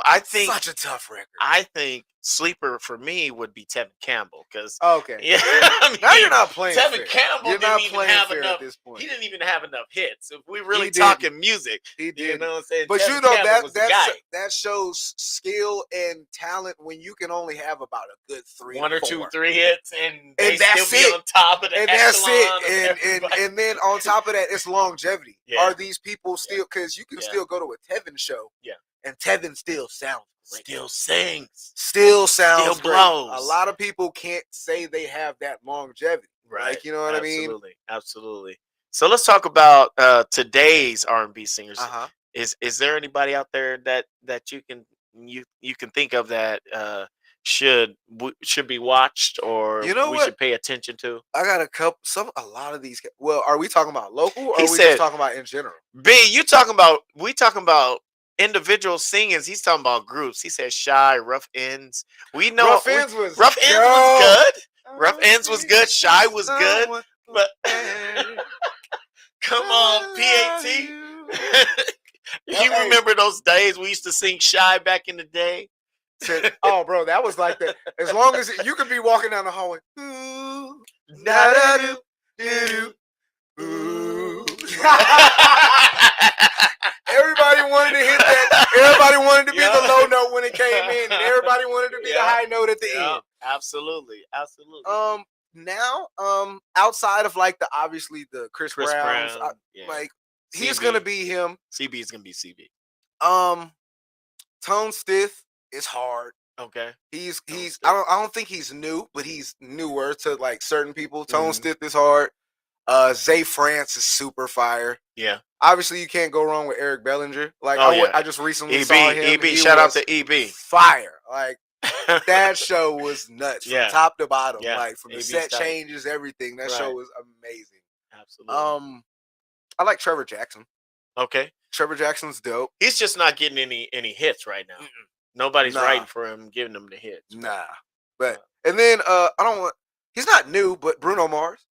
S3: I think
S4: such a tough record.
S3: I think sleeper for me would be Tevin Campbell, because
S4: yeah.
S3: I mean,
S4: now you're not playing.
S3: Tevin Campbell didn't even have enough.
S4: At this point.
S3: He didn't even have enough hits. If we really talking music,
S4: he did.
S3: You know what I'm saying?
S4: But
S3: Tevin
S4: that shows skill and talent when you can only have about a good 3,
S3: 1 or 2,
S4: 4.
S3: 3 hits, and they
S4: that's
S3: still be on top of the
S4: and
S3: echelon.
S4: That's it. And then on top of that, it's longevity.
S3: Yeah.
S4: Are these people still? Because you can still go to a Tevin show.
S3: Yeah.
S4: And Tevin still sounds great.
S3: Still sings.
S4: Still sounds
S3: still blows.
S4: Great. A lot of people can't say they have that longevity. Right. Like, you know what I mean?
S3: Absolutely. So let's talk about today's R&B singers. Is there anybody out there that you can think of that should be watched or
S4: You know
S3: we
S4: what?
S3: should pay attention to?
S4: I got a lot of these. Well, are we talking about local or
S3: He
S4: are we just
S3: said,
S4: talking about in general?
S3: B, we talking about individual singers. He's talking about groups. He said Shy, Rough Ends. We know
S4: Rough Ends was
S3: Rough Ends was good. Rough Ends was good. Shy was good. But come on, PAT. You remember those days we used to sing Shy back in the day?
S4: Oh, bro, that was like that. As long as you could be walking down the hallway. Ooh, da-da-doo, ooh. Everybody wanted to hit that. Everybody wanted to be the low note when it came in, and everybody wanted to be the high note at the end.
S3: Absolutely.
S4: Now, outside of like obviously the Chris Browns,
S3: Brown,
S4: like
S3: CB.
S4: he's gonna be him.
S3: CB is gonna be CB.
S4: Tone Stith is hard.
S3: Okay.
S4: He's I don't think he's new, but he's newer to like certain people. Tone Stith is hard. Zay France is super fire.
S3: Yeah.
S4: Obviously, you can't go wrong with Eric Bellinger. Like I just recently saw him.
S3: EB, shout out to EB.
S4: Fire. Like that show was nuts from top to bottom.
S3: Yeah.
S4: Like from the set changes, everything. That show was amazing.
S3: Absolutely.
S4: I like Trevor Jackson.
S3: Okay.
S4: Trevor Jackson's dope.
S3: He's just not getting any hits right now. Nobody's writing for him, giving him the hits.
S4: Nah. But and then I don't want. He's not new, but Bruno Mars.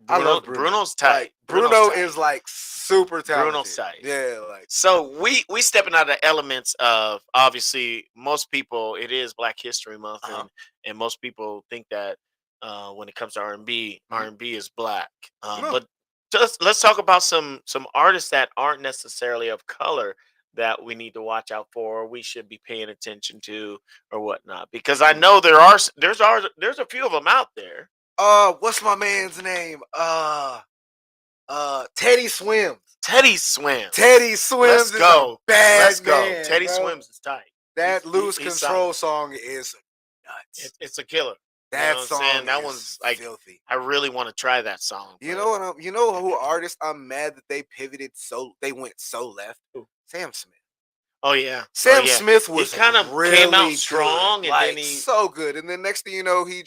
S4: I love Bruno.
S3: Bruno's tight.
S4: Like, Bruno is like super talented.
S3: Bruno's tight.
S4: Yeah, like
S3: so we stepping out of the elements of obviously most people. It is Black History Month, and most people think that when it comes to R&B, R&B is black. But let's talk about some artists that aren't necessarily of color that we need to watch out for, or we should be paying attention to, or whatnot. Because I know there's a few of them out there.
S4: What's my man's name? Teddy Swims.
S3: Teddy Swims.
S4: Let's
S3: go.
S4: Let's
S3: go.
S4: Man,
S3: Teddy
S4: bro.
S3: Swims is tight.
S4: That Lose Control song is nuts.
S3: It's a killer.
S4: That
S3: song, that
S4: one's
S3: like
S4: filthy.
S3: I really want to try that song.
S4: You know what? You know who artist I'm mad that they pivoted they went so left. Sam Smith.
S3: Oh yeah,
S4: Sam Smith was
S3: he kind of
S4: really
S3: came out strong, and
S4: like,
S3: then he
S4: so good, and then next thing you know, he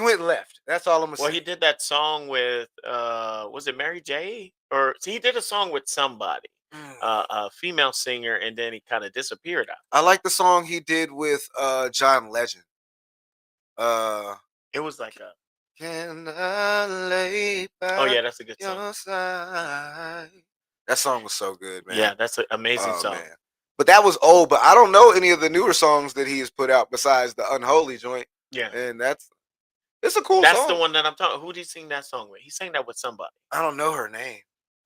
S4: went left. That's all I'm gonna say.
S3: Well, he did that song with was it Mary J? Or he did a song with somebody, a female singer, and then he kind of disappeared out.
S4: I like the song he did with John Legend.
S3: It was like a
S4: Can I lay by
S3: oh yeah, that's a good
S4: your
S3: song.
S4: side? That song was so good, man.
S3: Yeah, that's an amazing song.
S4: Man. But that was old. But I don't know any of the newer songs that he has put out besides the Unholy joint.
S3: Yeah,
S4: and it's a cool song.
S3: That's the one that I'm talking. Who did he sing that song with? He sang that with somebody.
S4: I don't know her name.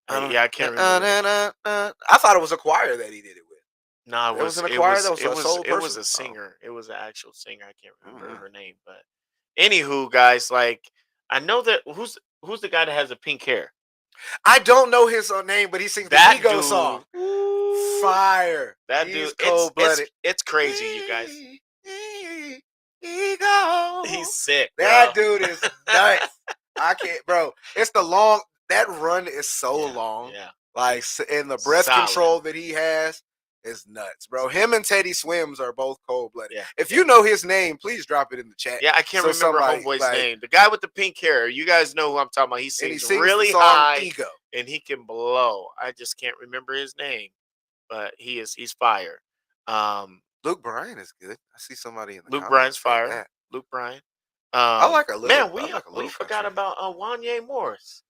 S3: I can't remember.
S4: I thought it was a choir that he did it with.
S3: No, it was a singer. It was an actual singer. I can't remember her name. But anywho, guys, like I know that who's the guy that has the pink hair?
S4: I don't know his name, but he sings the Ego song. Fire.
S3: That
S4: He's
S3: dude,
S4: cold-blooded.
S3: It's crazy, you guys.
S4: Ego.
S3: He's sick.
S4: That dude is nuts. I can't, bro. It's that run is so long.
S3: Yeah.
S4: Like, and the breath control that he has is nuts, bro. Him and Teddy Swims are both cold-blooded. Yeah. If you know his name, please drop it in the chat.
S3: Yeah, I can't remember homeboy's name. The guy with the pink hair. You guys know who I'm talking about. He sings really high,
S4: Ego.
S3: And he can blow. I just can't remember his name, but he's fire.
S4: Luke Bryan is good. I see somebody in the
S3: Luke Bryan's fire.
S4: Like
S3: Luke Bryan.
S4: I like a little.
S3: Man, we forgot about Wanye Morris.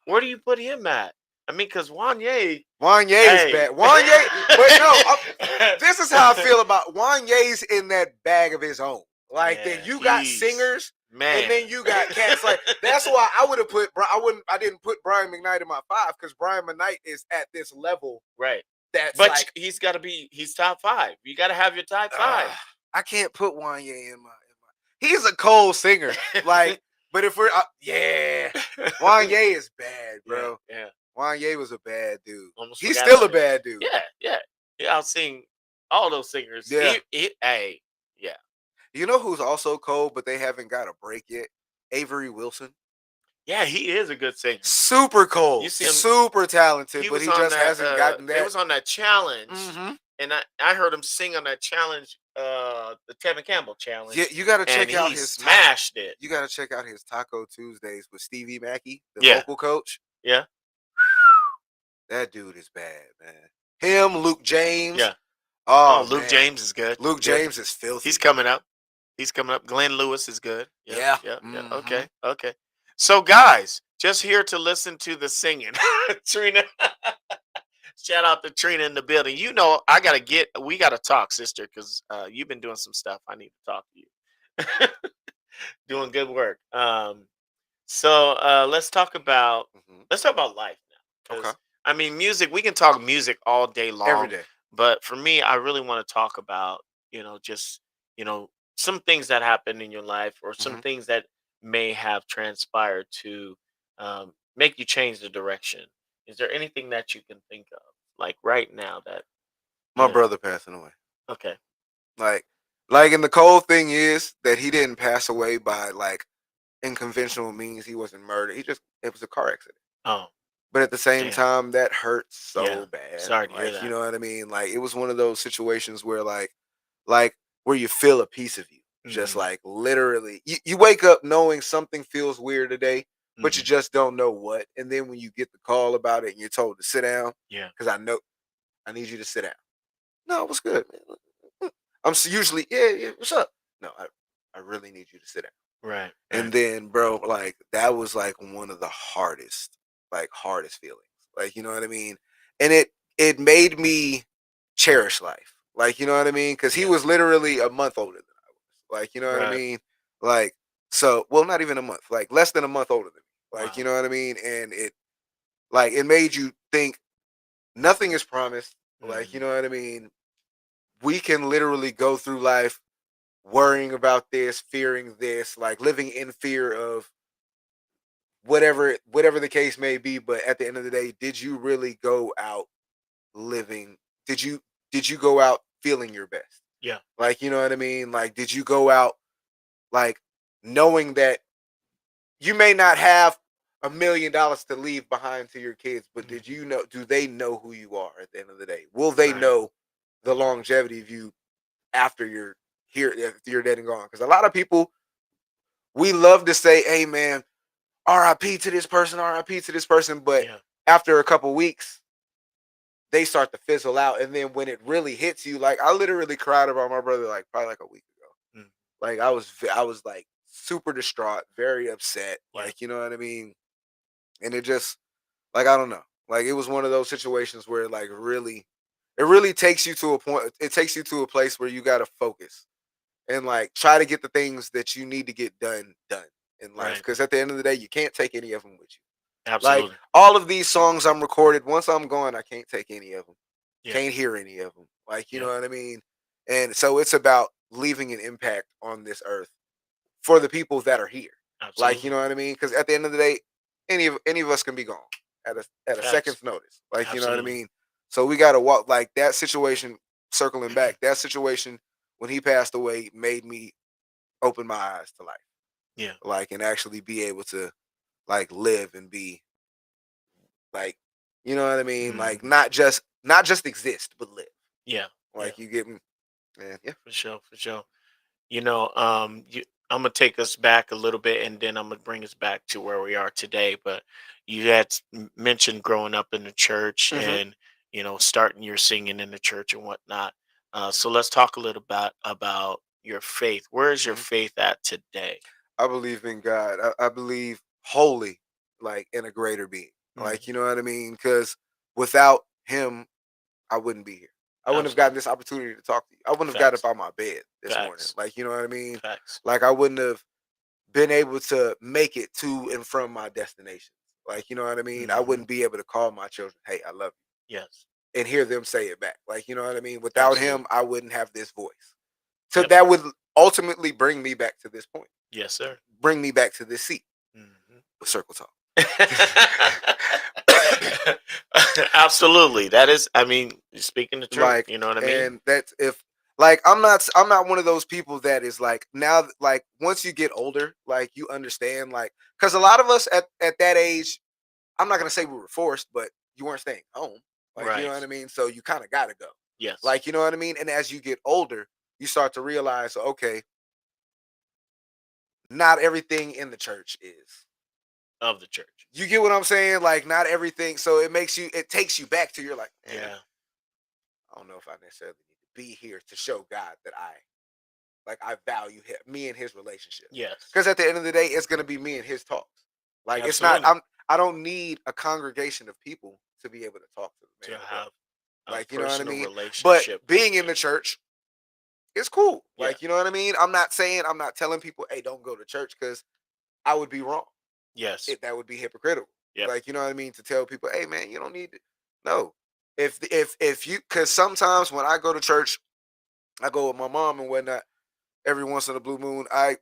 S3: Where do you put him at? I mean, because Wanye is
S4: bad. Wanye, but no, this is how I feel about Wanye's in that bag of his own. Like then you got singers,
S3: man,
S4: and then you got cats. Like that's why I would have put. I didn't put Brian McKnight in my 5 because Brian McKnight is at this level,
S3: right?
S4: But
S3: like, he's top 5. You got to have your top 5.
S4: I can't put Wanye in my. He's a cold singer, like. But if we're Wanye is bad, bro.
S3: Yeah.
S4: Wanye was a bad dude.
S3: Almost
S4: He's still a bad dude.
S3: Yeah. I'll sing all those singers.
S4: Yeah.
S3: Yeah.
S4: You know who's also cold, but they haven't got a break yet? Avery Wilson.
S3: Yeah, he is a good singer.
S4: Super cold. You see him, super talented, but he just hasn't gotten that.
S3: It was on that challenge. and I heard him sing on that challenge, the Tevin Campbell
S4: Yeah,
S3: challenge,
S4: you got to
S3: and
S4: check out
S3: he
S4: his
S3: smashed it.
S4: You got to check out his Taco Tuesdays with Stevie Mackey, the
S3: Yeah,
S4: vocal coach.
S3: yeah,
S4: That dude is bad, man. Him, Luke James.
S3: yeah. Oh,
S4: Oh
S3: Luke
S4: man,
S3: James is good.
S4: Luke
S3: Good.
S4: James is filthy.
S3: He's coming up. He's coming up. Glenn Lewis is good. Yeah,
S4: Yeah.
S3: yeah, yeah.
S4: Mm-hmm.
S3: Okay, okay. So, guys, just here to listen to the singing. Trina, shout out to Trina in the building. You know, we gotta talk, sister, because you've been doing some stuff. I need to talk to you. Doing good work. So
S4: Mm-hmm.
S3: let's talk about life now.
S4: Okay.
S3: Because I mean, music. We can talk music all day
S4: Every
S3: long,
S4: day.
S3: but for me, I really want to talk about just some things that happen in your life, or some
S4: Mm-hmm.
S3: things that may have transpired to make you change the direction. Is there anything that you can think of, like right now, that
S4: My
S3: you know?
S4: brother passing away.
S3: Okay.
S4: Like, and the cold thing is that he didn't pass away by like in conventional means. He wasn't murdered. It was a car accident.
S3: Oh,
S4: But at the same
S3: damn.
S4: time, that hurts
S3: Yeah.
S4: so bad.
S3: Sorry to hear
S4: Like, you
S3: that.
S4: know what I mean? Like, it was one of those situations where, like where you feel a piece of you, just
S3: Hmm.
S4: like literally, you wake up knowing something feels weird today, but you
S3: Hmm.
S4: just don't know what. And then when you get the call about it, and you're told to sit down,
S3: Yeah.
S4: because I need you to sit down. No, what's good, man? Usually, yeah, what's up? No, I really need you to sit down.
S3: Right.
S4: And
S3: Right.
S4: then, bro, like that was like one of the hardest feelings. Like, you know what I mean? And it made me cherish life. Like, you know what I mean? Because he
S3: Yeah.
S4: was literally a month older than I was. Like, you know what I
S3: Right.
S4: mean? Like, so well, not even a month, like less than a month older than me. Like, you
S3: Wow.
S4: know what I mean? And it made you think nothing is promised. Like, you
S3: Mhm.
S4: know what I mean? We can literally go through life worrying about this, fearing this, like living in fear of whatever the case may be. But at the end of the day, did you really go out living? Did you go out feeling your best?
S3: Yeah.
S4: Like, you know what I mean? Like, did you go out like knowing that you may not have $1 million to leave behind to your kids, but
S3: Mhm.
S4: do they know who you are at the end of the day? Will they
S3: Right.
S4: know the longevity of you after you're here, after you're dead and gone? Because a lot of people, we love to say, hey man, RIP to this person, RIP to this person, but
S3: Yeah.
S4: after a couple weeks, they start to fizzle out. And then when it really hits you, like I literally cried about my brother like probably like a week ago.
S3: Mm.
S4: Like I was like super distraught, very upset.
S3: Yeah.
S4: Like, you know what I mean? And it just like I don't know. Like it was one of those situations where like really it really takes you to a point, it takes you to a place where you gotta focus and like try to get the things that you need to get done in life.
S3: Right.
S4: Because at the end of the day, you can't take any of them with you. Like
S3: Absolutely.
S4: all of these songs I'm recorded, once I'm gone, I can't take any of them.
S3: Yeah.
S4: Can't hear any of them. Like, you know
S3: Yeah.
S4: what I mean? And so it's about leaving an impact on this earth for the people that are here. Like, you
S3: Absolutely.
S4: know what I mean? Because at the end of the day, any of us can be gone at a
S3: Facts.
S4: second's notice. Like, you know what I
S3: Absolutely.
S4: mean? So we gotta walk like that situation, circling back, that situation when he passed away made me open my eyes to life.
S3: Yeah.
S4: Like and actually be able to like live and be like, you know what I mean? Like
S3: Mhm.
S4: not just exist, but live.
S3: Yeah. Yeah.
S4: Like you get me, man. Yeah.
S3: For sure. For sure. I'm gonna take us back a little bit, and then I'm gonna bring us back to where we are today. But you had mentioned growing up in the church,
S4: Hmm.
S3: and starting your singing in the church and whatnot. So let's talk a little bit about your faith. Where is your
S4: Hmm.
S3: faith at today?
S4: I believe in God. I believe wholly, like in a greater being. Like you
S3: Hmm.
S4: know what I mean? Because without Him, I wouldn't be here. I wouldn't have gotten
S3: Absolutely.
S4: this opportunity to talk to you. I wouldn't have got up
S3: Facts.
S4: out my bed this morning.
S3: Facts.
S4: Like you know what I mean?
S3: Facts.
S4: Like I wouldn't have been able to make it to and from my destination. Like you know what I mean? I
S3: Hmm.
S4: wouldn't be able to call my children, "Hey, I love
S3: Yes.
S4: you," and hear them say it back. Like you know what I mean? Without Him,
S3: Absolutely.
S4: I wouldn't have this voice. So
S3: Yep.
S4: that would ultimately bring me back to this point.
S3: Yes, sir.
S4: Bring me back to this seat
S3: Hmm.
S4: with Circle Talk.
S3: Absolutely. That is, I mean, you're speaking the truth.
S4: Like,
S3: You know what I mean?
S4: and that's if like I'm not one of those people that is like now like once you get older, like you understand like because a lot of us at that age, I'm not gonna say we were forced, but you weren't staying home. Like, you know
S3: Right.
S4: what I mean? So you kind of gotta go.
S3: Yes.
S4: Like, you know what I mean? And as you get older, you start to realize, okay, not everything in the church is
S3: of the church.
S4: You get what I'm saying? Like, not everything. So it takes you back to, you're like,
S3: Yeah.
S4: I don't know if I necessarily need to be here to show God that I value me and his relationship.
S3: Yes.
S4: Because at the end of the day, it's going to be me and his talks. Like,
S3: Absolutely.
S4: it's not, I don't need a congregation of people to be able to talk to the man.
S3: To have
S4: like,
S3: a
S4: you know what I
S3: personal
S4: mean?
S3: relationship.
S4: But being in the church, it's cool.
S3: Yeah.
S4: Like, you know what I mean? I'm not telling people, hey, don't go to church, because I would be wrong.
S3: Yes.
S4: That would be hypocritical.
S3: Yep.
S4: Like, you know what I mean? To tell people, hey, man, you don't need to. No. If you, because sometimes when I go to church, I go with my mom and whatnot. Every once in a blue moon, I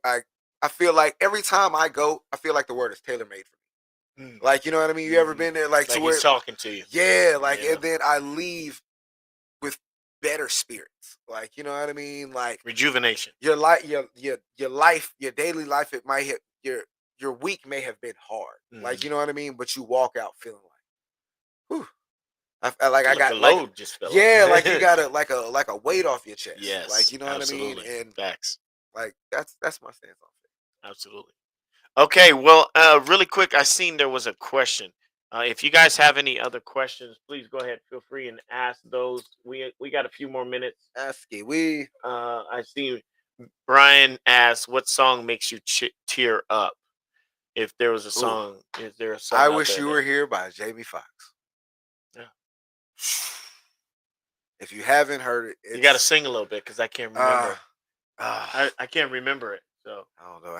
S4: feel like every time I go, I feel like the word is tailor made for me. Like, you know what I mean? You ever been there, like to where
S3: he's talking to you?
S4: Yeah, like, and then I leave with better spirits. Like, you know what I mean? Like
S3: Rejuvenation.
S4: Your life, your daily life, it might hit your week may have been hard. Like, you know what I mean? But you walk out feeling like, whew. I got
S3: a load just fell.
S4: Yeah, like you got like a weight off your chest.
S3: Yes,
S4: like, you know
S3: absolutely.
S4: what I mean? And
S3: facts.
S4: like that's my stance on it.
S3: Absolutely. Okay, well, really quick, I seen there was a question. If you guys have any other questions, please go ahead. Feel free and ask those. We got a few more minutes.
S4: Ask it. We.
S3: I see Brian asks, "What song makes you tear up?" If there was a song, is there a song?
S4: I Wish You Were Here by Jamie Foxx.
S3: Yeah.
S4: If you haven't heard it,
S3: you got to sing a little bit because I can't remember. I can't remember it. So
S4: I don't know.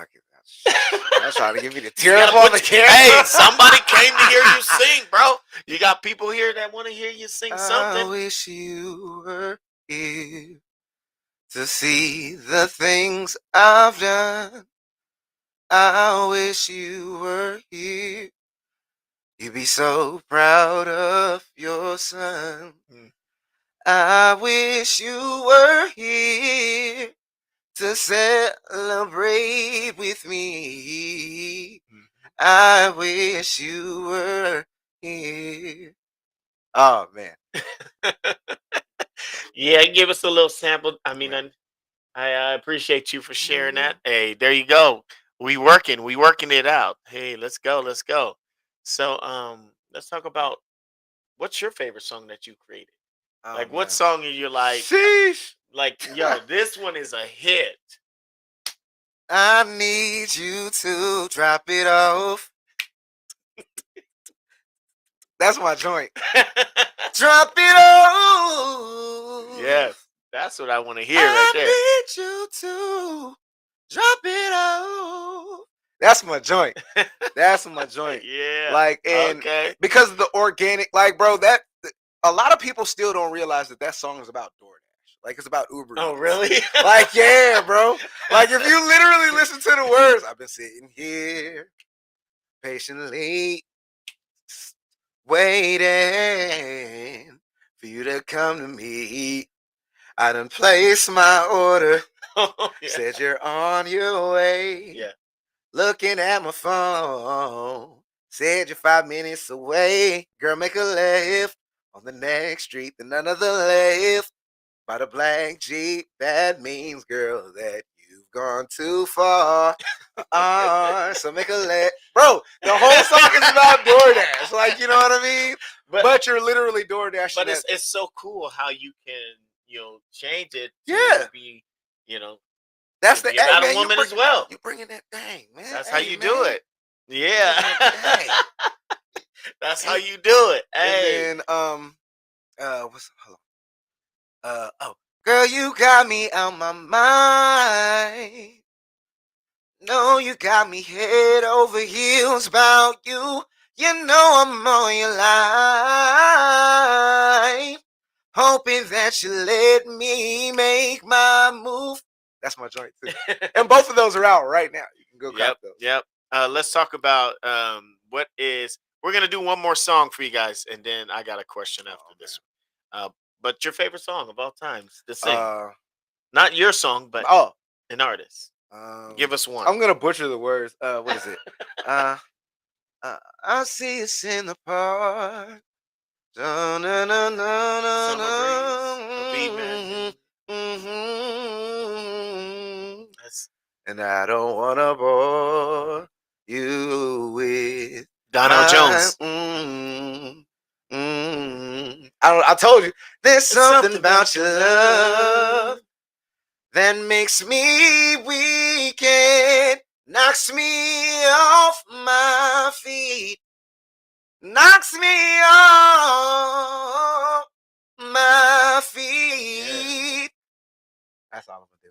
S4: I'm trying to give you the tear up on the camera.
S3: Hey, somebody came to hear you sing, bro. You got people here that want to hear you sing something.
S4: I wish you were here to see the things I've done. I wish you were here. You'd be so proud of your son. I wish you were here to celebrate with me. I wish you were here. Oh, man.
S3: Yeah, give us a little sample. I mean, I appreciate you for sharing that. Hey, there you go. We working it out. Hey, let's go. So, let's talk about what's your favorite song that you created. Like, what song are you like?
S4: Sheesh.
S3: Like, yo, this one is a hit.
S4: I need you to drop it off. That's my joint. Drop it off.
S3: Yes, that's what I want to hear right there.
S4: I need you to drop it off. That's my joint. That's my joint.
S3: Yeah.
S4: Like, and because of the organic, like, bro, that a lot of people still don't realize that song is about DoorDash. Like, it's about Uber.
S3: Oh, really?
S4: Like, yeah, bro. Like, if you literally listen to the words, I've been sitting here patiently waiting for you to come to me. I done placed my order. Said you're on your way.
S3: Yeah.
S4: Looking at my phone. Said you're 5 minutes away. Girl, make a left on the next street, then another left by the black Jeep. That means, girl, that you've gone too far. So make a left. Bro, the whole song is about DoorDash. Like, you know what I mean? But you're literally DoorDashing.
S3: But it's so cool how you can, change it
S4: to
S3: be,
S4: that's the
S3: not a woman as well.
S4: You bringing that thing, man.
S3: That's how you do it. Yeah. That's how you do it. Hey.
S4: And then girl, you got me out my mind. No, you got me head over heels about you. You know I'm on your line. Hoping that you let me make my move. That's my joint too. And both of those are out right now. You can go cop those.
S3: Yep. Let's talk about we're gonna do one more song for you guys, and then I got a question after this one. But your favorite song of all time to sing. Not your song, but an artist. Give us one.
S4: I'm gonna butcher the words. What is it? I see us in the park.
S3: Summer breeze, Steve Madden. That's
S4: And I don't wanna bore you with
S3: Donnell
S4: my.
S3: Jones.
S4: I told you there's
S3: It's
S4: something about your love that makes me weak and knocks me off my feet. Knocks me off my feet. That's all I'm gonna do.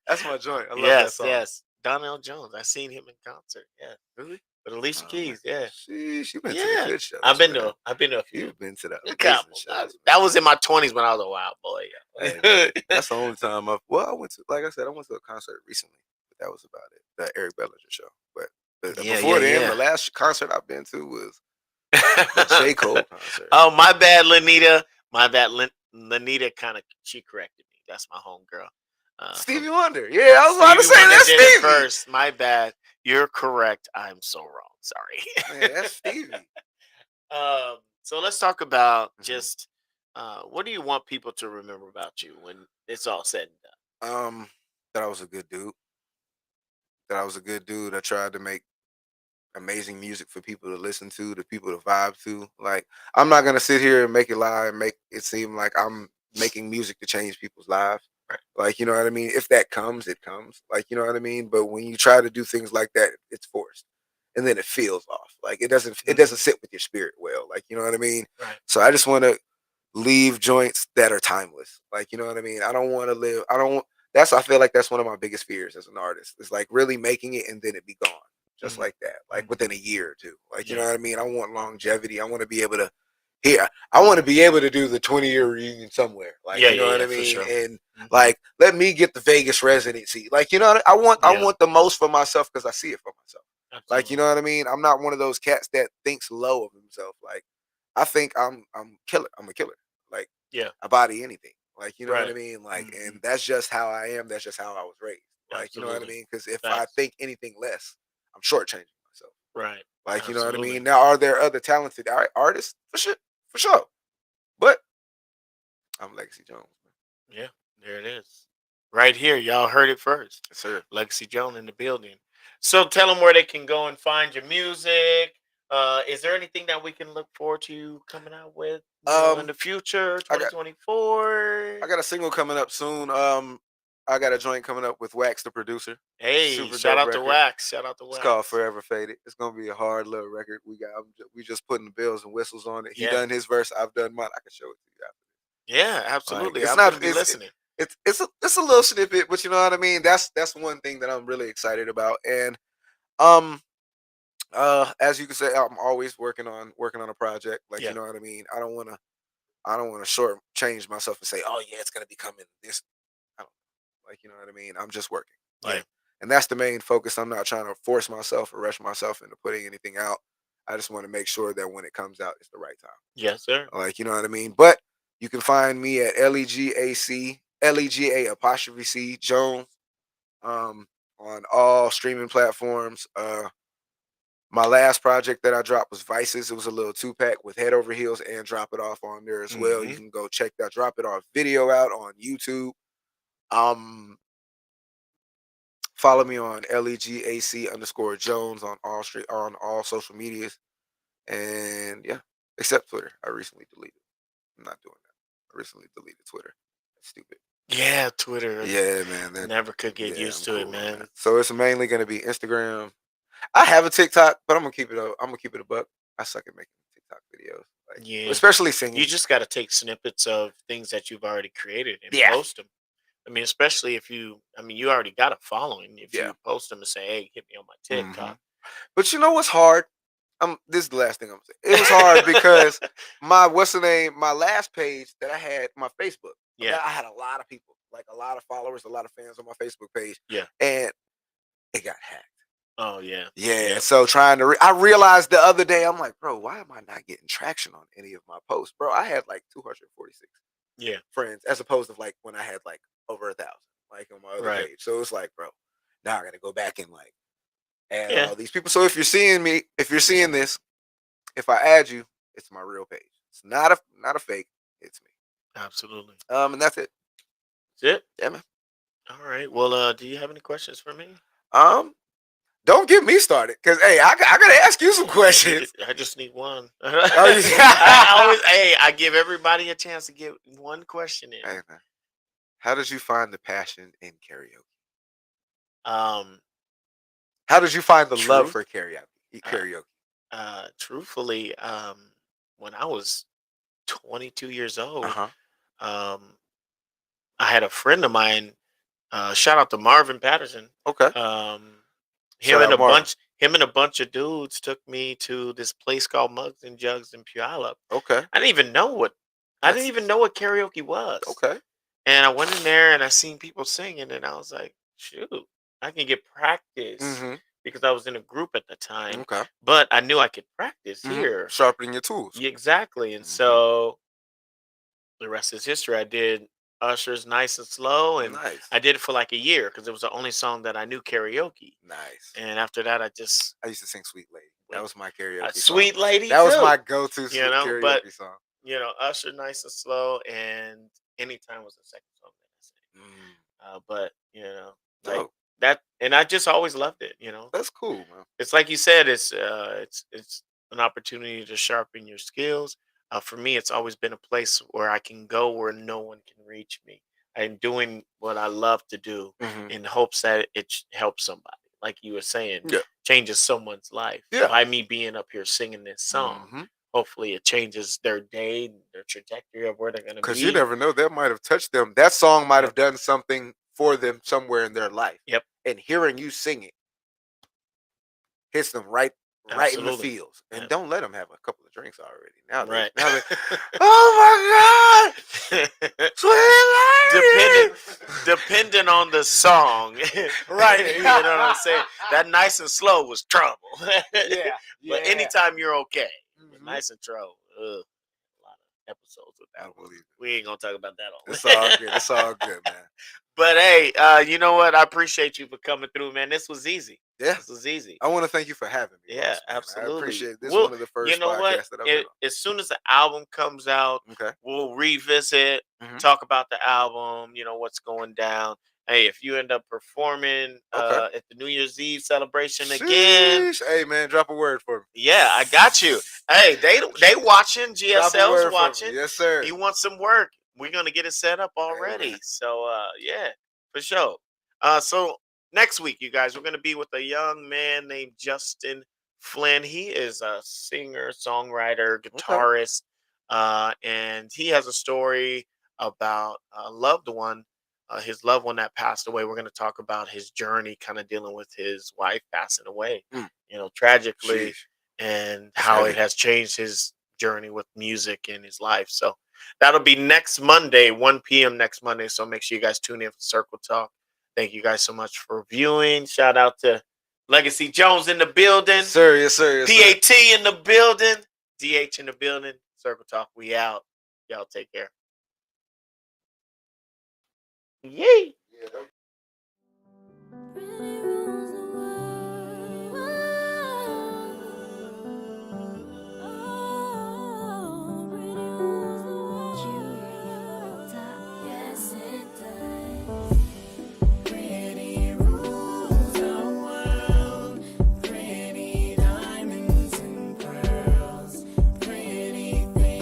S4: That's my joint. I love that
S3: Yes,
S4: song.
S3: yes. Donnell Jones. I seen him in concert. Yeah.
S4: Really?
S3: With Alicia Keys. Yeah.
S4: She been to the
S3: Yeah.
S4: good shows.
S3: I've been
S4: man.
S3: to a few.
S4: You've been to the
S3: A
S4: amazing
S3: couple.
S4: shows.
S3: That was in my 20s when I was a wild boy.
S4: Hey,
S3: Yeah.
S4: man, that's the only time I went to. Like I said, I went to a concert recently, but that was about it. The Eric Bellinger show. But
S3: Yeah,
S4: before
S3: yeah,
S4: then,
S3: yeah.
S4: the last concert I've been to was the J. Cole concert.
S3: Oh, my bad, Lanita. My bad, Lanita. She corrected me. That's my homegirl.
S4: Stevie Wonder. Yeah, I was about to say
S3: Wonder
S4: that's
S3: did it
S4: Stevie.
S3: first. My bad. You're correct. I'm so wrong. Sorry.
S4: Man, that's Stevie.
S3: So let's talk about
S4: Mhm.
S3: just what do you want people to remember about you when it's all said and done?
S4: That I was a good dude. That I was a good dude. I tried to make amazing music for people to listen to, the people to vibe to. Like, I'm not gonna sit here and make it lie and make it seem like I'm making music to change people's lives.
S3: Right.
S4: Like, you know what I mean? If that comes, it comes. Like, you know what I mean? But when you try to do things like that, it's forced. And then it feels off. Like it doesn't sit with your spirit well. Like, you know what I mean?
S3: Right.
S4: So I just want to leave joints that are timeless. Like, you know what I mean? I don't want to live. I feel like that's one of my biggest fears as an artist. It's like really making it and then it be gone. Just like that. Like within a year or two. Like, you know what I mean? I want longevity. I want to be able to I want to be able to do the 20-year reunion somewhere. Like, you know what I mean?
S3: Sure.
S4: And like, let me get the Vegas residency. Like, you know, I want the most for myself because I see it for myself.
S3: Absolutely.
S4: Like, you know what I mean? I'm not one of those cats that thinks low of himself. Like, I think I'm killer. I'm a killer. Like, I body anything. Like, you know what I mean? Like, and that's just how I am. That's just how I was raised. Like, you know what I mean? Because if I think anything less, I'm shortchanging myself.
S3: Right.
S4: Like, you know what I mean? Now, are there other talented artists? For sure. But I'm Lega'c Jones. Man.
S3: Yeah, there it is. Right here. Y'all heard it first.
S4: Yes, sir.
S3: Lega'c Jones in the building. So tell them where they can go and find your music. Is there anything that we can look forward to you coming out with in the future, 2024?
S4: I got a single coming up soon. I got a joint coming up with Wax, the producer.
S3: Hey,
S4: Super
S3: shout
S4: dope
S3: out to
S4: record.
S3: Wax. Shout out to Wax.
S4: It's called Forever Faded. It's gonna be a hard little record. We just putting the bells and whistles on it. He done his verse. I've done mine. I can show it to you after.
S3: Yeah, absolutely.
S4: Like,
S3: I'm gonna be listening.
S4: It's a little snippet, but you know what I mean. That's one thing that I'm really excited about. And as you can say, I'm always working on a project. Like, you know what I mean. I don't want to short change myself and say, oh yeah, it's gonna be coming this. I don't like, you know what I mean. I'm just working. Like, and that's the main focus. I'm not trying to force myself or rush myself into putting anything out. I just want to make sure that when it comes out, it's the right time.
S3: Yes, sir.
S4: Like, you know what I mean. But you can find me at LEGA_C Jones on all streaming platforms. My last project that I dropped was Vices. It was a little 2-pack with Head Over Heels and Drop It Off on there as well. You can go check that Drop It Off video out on YouTube. Follow me on LEGAC_Jones on all social medias. And yeah, except Twitter. I recently deleted. I'm not doing that. I recently deleted Twitter. That's stupid.
S3: Yeah, Twitter.
S4: Yeah, man.
S3: Never could get used to it, man.
S4: So it's mainly gonna be Instagram. I have a TikTok, but I'm gonna keep it a buck. I suck at making TikTok videos. Like, especially singing.
S3: You just got to take snippets of things that you've already created and post them. I mean, especially if you already got a following. If you post them and say, "Hey, hit me on my TikTok."
S4: But you know what's hard? This is the last thing I'm saying. It was hard because my last page that I had, my Facebook.
S3: Yeah,
S4: I had a lot of people, like a lot of followers, a lot of fans on my Facebook page.
S3: Yeah,
S4: and it got hacked.
S3: Oh yeah.
S4: Yeah. So I realized the other day, I'm like, bro, why am I not getting traction on any of my posts, bro? I had like 246 friends, as opposed to like when I had like over 1,000, like on my other page. So it's like, bro, now I got to go back and like add all these people. So if you're seeing this, if I add you, it's my real page. It's not a fake. hits me.
S3: Absolutely.
S4: And that's it.
S3: That's it?
S4: Yeah, man.
S3: All right. Well, do you have any questions for me?
S4: Don't get me started, cause hey, I gotta ask you some questions.
S3: I just need one.
S4: Oh,
S3: I give everybody a chance to get one question in.
S4: Hey, man. How did you find the passion in karaoke?
S3: Um,
S4: How did you find the love
S3: truth,
S4: for karaoke?
S3: truthfully, when I was 22 years old,
S4: Uh-huh.
S3: um, I had a friend of mine. Shout out to Marvin Patterson.
S4: Okay.
S3: Um,
S4: Shout out Marvin.
S3: him and a bunch of dudes took me to this place called Mugs and Jugs in Puyallup.
S4: Okay.
S3: I didn't even know what
S4: That's
S3: karaoke was.
S4: okay.
S3: And I went in there and I seen people singing, and I was like, shoot, I can get practice
S4: Mm-hmm.
S3: because I was in a group at the time.
S4: Okay.
S3: But I knew I could practice
S4: Mm-hmm.
S3: here.
S4: Sharpening your tools.
S3: Yeah, exactly. And
S4: Mm-hmm.
S3: so the rest is history. I did Usher's Nice and Slow, and
S4: Nice.
S3: I did it for like a year because it was the only song that I knew karaoke.
S4: Nice.
S3: And after that, I
S4: used to sing Sweet Lady. That was my karaoke song.
S3: Sweet Lady.
S4: That was
S3: too,
S4: my go-to karaoke
S3: but
S4: song.
S3: Usher Nice and Slow, and Anytime was the second song that I sang. But like
S4: Oh,
S3: that, and I just always loved it.
S4: that's cool, man.
S3: It's like you said, it's an opportunity to sharpen your skills. For me, it's always been a place where I can go where no one can reach me. I'm doing what I love to do
S4: Mm-hmm.
S3: in hopes that it helps somebody. Like you were saying,
S4: Yeah.
S3: changes someone's life.
S4: Yeah.
S3: By me being up here singing this song,
S4: Mm-hmm.
S3: hopefully it changes their day, their trajectory of where they're going to be.
S4: Because you never know, that might have touched them. That song might
S3: Yep.
S4: have done something for them somewhere in their life.
S3: Yep.
S4: And hearing you sing it hits them right in the
S3: Absolutely.
S4: feels. And
S3: Yep.
S4: don't let them have a couple of drinks already. Now
S3: Right.
S4: oh my God, sweet lady.
S3: Depending on the song, right? You know what I'm saying? That Nice and Slow was trouble.
S4: Yeah.
S3: But anytime you're okay, but
S4: Mhm.
S3: Nice and Trouble. A lot of episodes with that
S4: I
S3: one.
S4: believe it.
S3: We ain't gonna talk about that all.
S4: It's all good. It's all good, man.
S3: But hey, you know what? I appreciate you for coming through, man. This was easy.
S4: Yeah.
S3: This was easy.
S4: I want to thank you for having me.
S3: Yeah,
S4: Ross, man.
S3: absolutely.
S4: I appreciate it. This is
S3: We'll-
S4: one of the first
S3: You know what?
S4: podcasts that I've been on.
S3: As soon as the album comes out,
S4: Okay.
S3: we'll revisit,
S4: Mhm.
S3: talk about the album, what's going down. Hey, if you end up performing
S4: Okay.
S3: at the New Year's Eve celebration again,
S4: Sheesh. Hey, man, drop a word for me.
S3: yeah, I got you. Hey, they watching,
S4: Drop a word
S3: GSL's
S4: for me.
S3: watching.
S4: Yes, sir.
S3: He wants some work. We're gonna get it set up already.
S4: man.
S3: So yeah, for sure. So next week, you guys, we're gonna be with a young man named Justin Flynn. He is a singer, songwriter, guitarist, and he has a story about a loved one, his loved one that passed away. We're gonna talk about his journey, kind of dealing with his wife passing away,
S4: Mm.
S3: Tragically,
S4: Sheesh.
S3: and
S4: That's
S3: how
S4: heavy.
S3: it has changed his journey with music in his life. So that'll be next Monday, 1 p.m. next Monday. So make sure you guys tune in for Circle Talk. Thank you guys so much for viewing. Shout out to Lega'c Jones in the building.
S4: Yes, sir. Yes, sir. Yes, sir.
S3: PAT in the building. DH in the building. Circle Talk, we out. Y'all take care. Yay.
S4: Yeah,